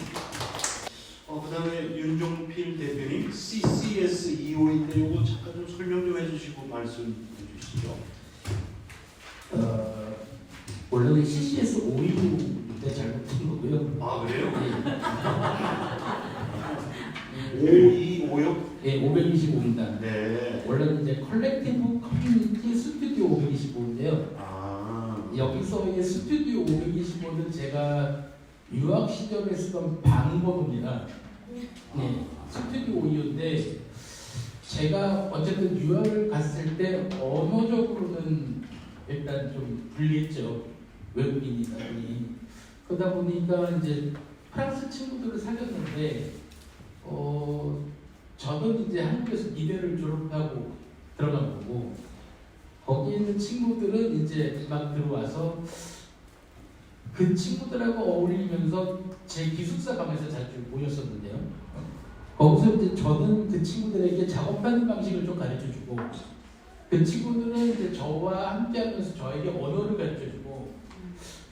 그다음에 윤종필 대표님 CCS25인데 이거 잠깐 좀 설명 좀 해주시고 말씀해 주시죠.
원래는 CCS 5인데 잘못된 거고요.
아 그래요?
네.
525요?
네, 525입니다.
네.
원래는 이제 컬렉티브 커뮤니티 스튜디오 525인데요.
아
여기서의 스튜디오 525는 제가 유학 시절에 쓰던 방번호입니다. 네, 스튜디오 5인데 제가 어쨌든 유학을 갔을 때 언어적으로는 일단 좀 불리했죠. 외국인이다 보니. 그러다 보니까 이제 프랑스 친구들을 사귀었는데 저는 이제 한국에서 미대를 졸업하고 들어간 거고 거기 있는 친구들은 이제 막 들어와서 그 친구들하고 어울리면서 제 기숙사 방에서 자주 모였었는데요. 거기서 이제 저는 그 친구들에게 작업하는 방식을 좀 가르쳐주고 그 친구들은 이제 저와 함께하면서 저에게 언어를 가르쳐주고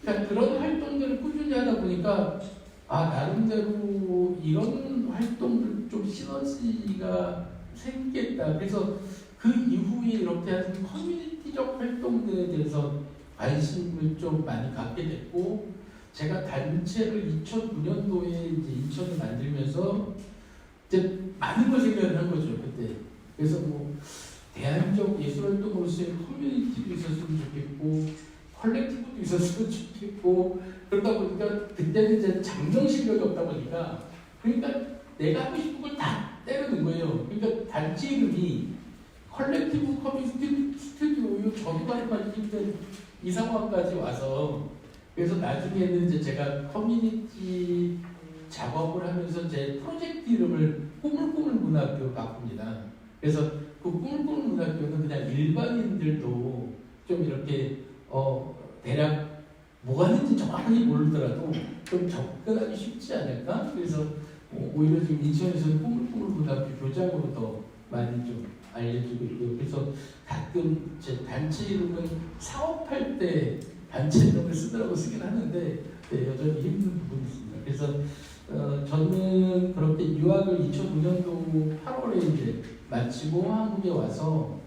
그러니까 그런 활동들을 꾸준히 하다 보니까 나름대로 이런 활동들 좀 시너지가 생겼다. 그래서 그 이후에 이렇게 하는 커뮤니티적 활동들에 대해서 관심을 좀 많이 갖게 됐고 제가 단체를 2009년도에 이제 인천을 만들면서 이제 많은 걸 생각을 한 거죠 그때. 그래서 뭐 대안적 예술활동으로서의 커뮤니티도 있었으면 좋겠고 컬렉티브도 있었으면 좋겠고 그러다 보니까 그때는 이제 장정 실력이 없다 보니까 그러니까 내가 하고 싶은 걸 다 때려는 거예요. 그러니까 단체 이름이 컬렉티브 커뮤니티 스튜디오요. 저도 가르치기 힘든 이 상황까지 와서 그래서 나중에는 이제 제가 커뮤니티 작업을 하면서 제 프로젝트 이름을 꾸물꾸물 문학교로 바꿉니다. 그래서 그 꾸물꾸물 문학교는 그냥 일반인들도 좀 이렇게 대략 뭐가 있는지 정확하게 모르더라도 좀 접근하기 쉽지 않을까? 그래서 오히려 지금 인천에서는 꾸물꾸물 문학교 교장으로 더 많이 좀 알려지고 있고요. 그래서 가끔 제 단체 이름은 사업할 때 단체 이름을 쓰더라고 쓰긴 하는데 여전히 힘든 부분이 있습니다. 그래서 저는 그렇게 유학을 2009년도 8월에 이제 마치고 한국에 와서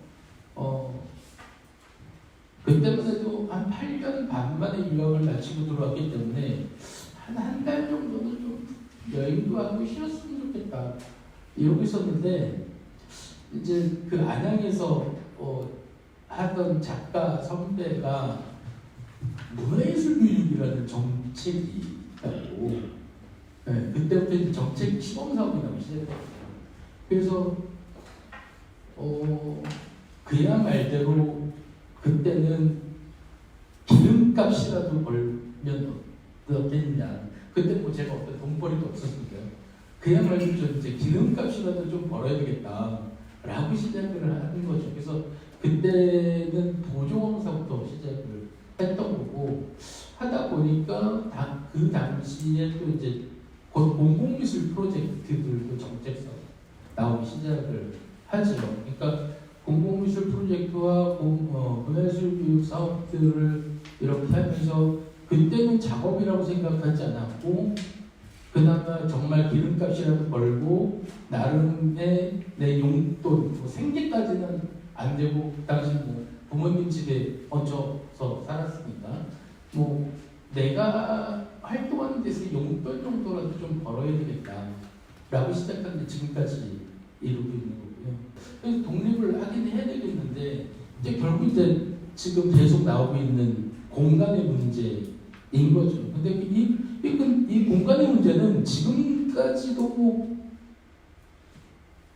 그때만 해도 한 8년 반 만에 유학을 마치고 들어왔기 때문에 한 달 정도는 좀 여행도 하고 쉬었으면 좋겠다 이러고 있었는데 이제 그 안양에서 하던 작가 선배가 문화예술교육이라는 정책이 있다고 그때부터 이제 정책 시범사업이 나오기 시작했어요. 그래서 그야 말대로 그때는 기름값이라도 벌면 어떻겠냐. 그때 뭐 제가 어떤 돈벌이도 없었으니까요. 그야말로 저 이제 기름값이라도 좀 벌어야 되겠다라고 시작을 하는 거죠. 그래서 그때는 도종항사부터 시작을 했던 거고 하다 보니까 그 당시에 또 이제 곧 공공미술 프로젝트들도 정책서 나오기 시작을 하죠. 그러니까 공공미술 프로젝트와 문화예술 교육 사업들을 이렇게 하면서 그때는 작업이라고 생각하지 않았고 그나마 정말 기름값이라도 벌고 나름의 내 용돈 뭐 생계까지는 안 되고 그 당시 뭐 부모님 집에 얹혀서 살았으니까 뭐 내가 활동하는 데서 용돈 정도라도 좀 벌어야 되겠다라고 시작했는데 지금까지 이루고 있는 거고요. 그래서 독립을 하긴 해야 되겠는데 이제 결국 이제 지금 계속 나오고 있는 공간의 문제인 거죠. 근데 이 공간의 문제는 지금까지도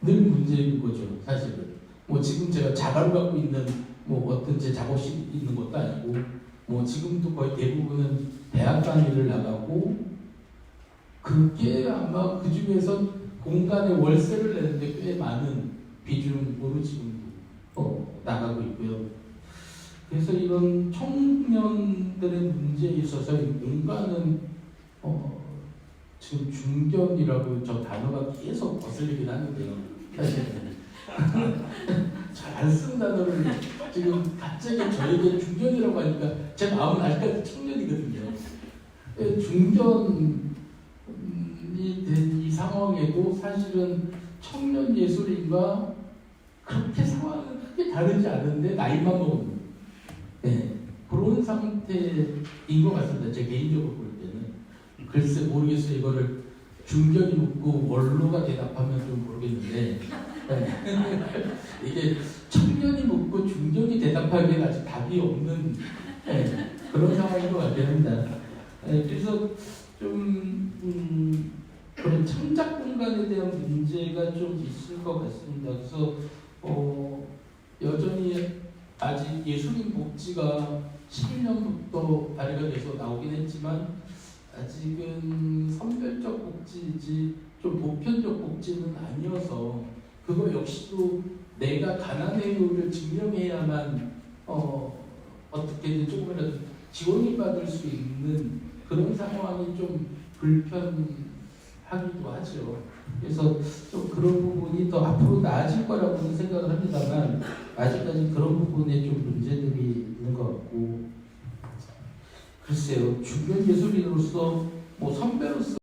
늘 문제인 거죠, 사실은. 뭐 지금 제가 자가를 갖고 있는 뭐 어떤 제 작업실이 있는 것도 아니고 뭐 지금도 거의 대부분은 대학 강의를 나가고 그게 아마 그 중에서 공간에 월세를 내는데 꽤 많은 비중으로 지금 나가고 있고요. 그래서 이런 청년들의 문제에 있어서 이 공간은 지금 중견이라고 저 단어가 계속 거슬리긴 하는데요. 사실은 잘 안 쓰는 단어를 지금 갑자기 저에게 중견이라고 하니까 제 마음은 아직까지 청년이거든요. 중견이 된 이 상황에도 사실은 청년 예술인과 그렇게 상황은 크게 다르지 않은데 나이만 먹는 그런 상태인 것 같습니다. 제 개인적으로 볼 때는. 글쎄 모르겠어요. 이거를 중견이 묻고 원로가 대답하면 좀 모르겠는데 이게 청년이 묻고 중견이 대답하기에는 아직 답이 없는 그런 상황인 것 같긴 합니다. 그래서 좀 그런 창작 공간에 대한 문제가 좀 있을 것 같습니다. 그래서 여전히 아직 예술인 복지가 11년부터 발의가 돼서 나오긴 했지만 아직은 선별적 복지이지 좀 보편적 복지는 아니어서 그거 역시도 내가 가난해요를 증명해야만 어떻게든 조금이라도 지원을 받을 수 있는 그런 상황이 좀 불편하기도 하죠. 그래서 좀 그런 부분이 더 앞으로 나아질 거라고는 생각을 합니다만 아직까지 그런 부분에 좀 문제들이 있는 것 같고 글쎄요. 중견 예술인으로서 뭐 선배로서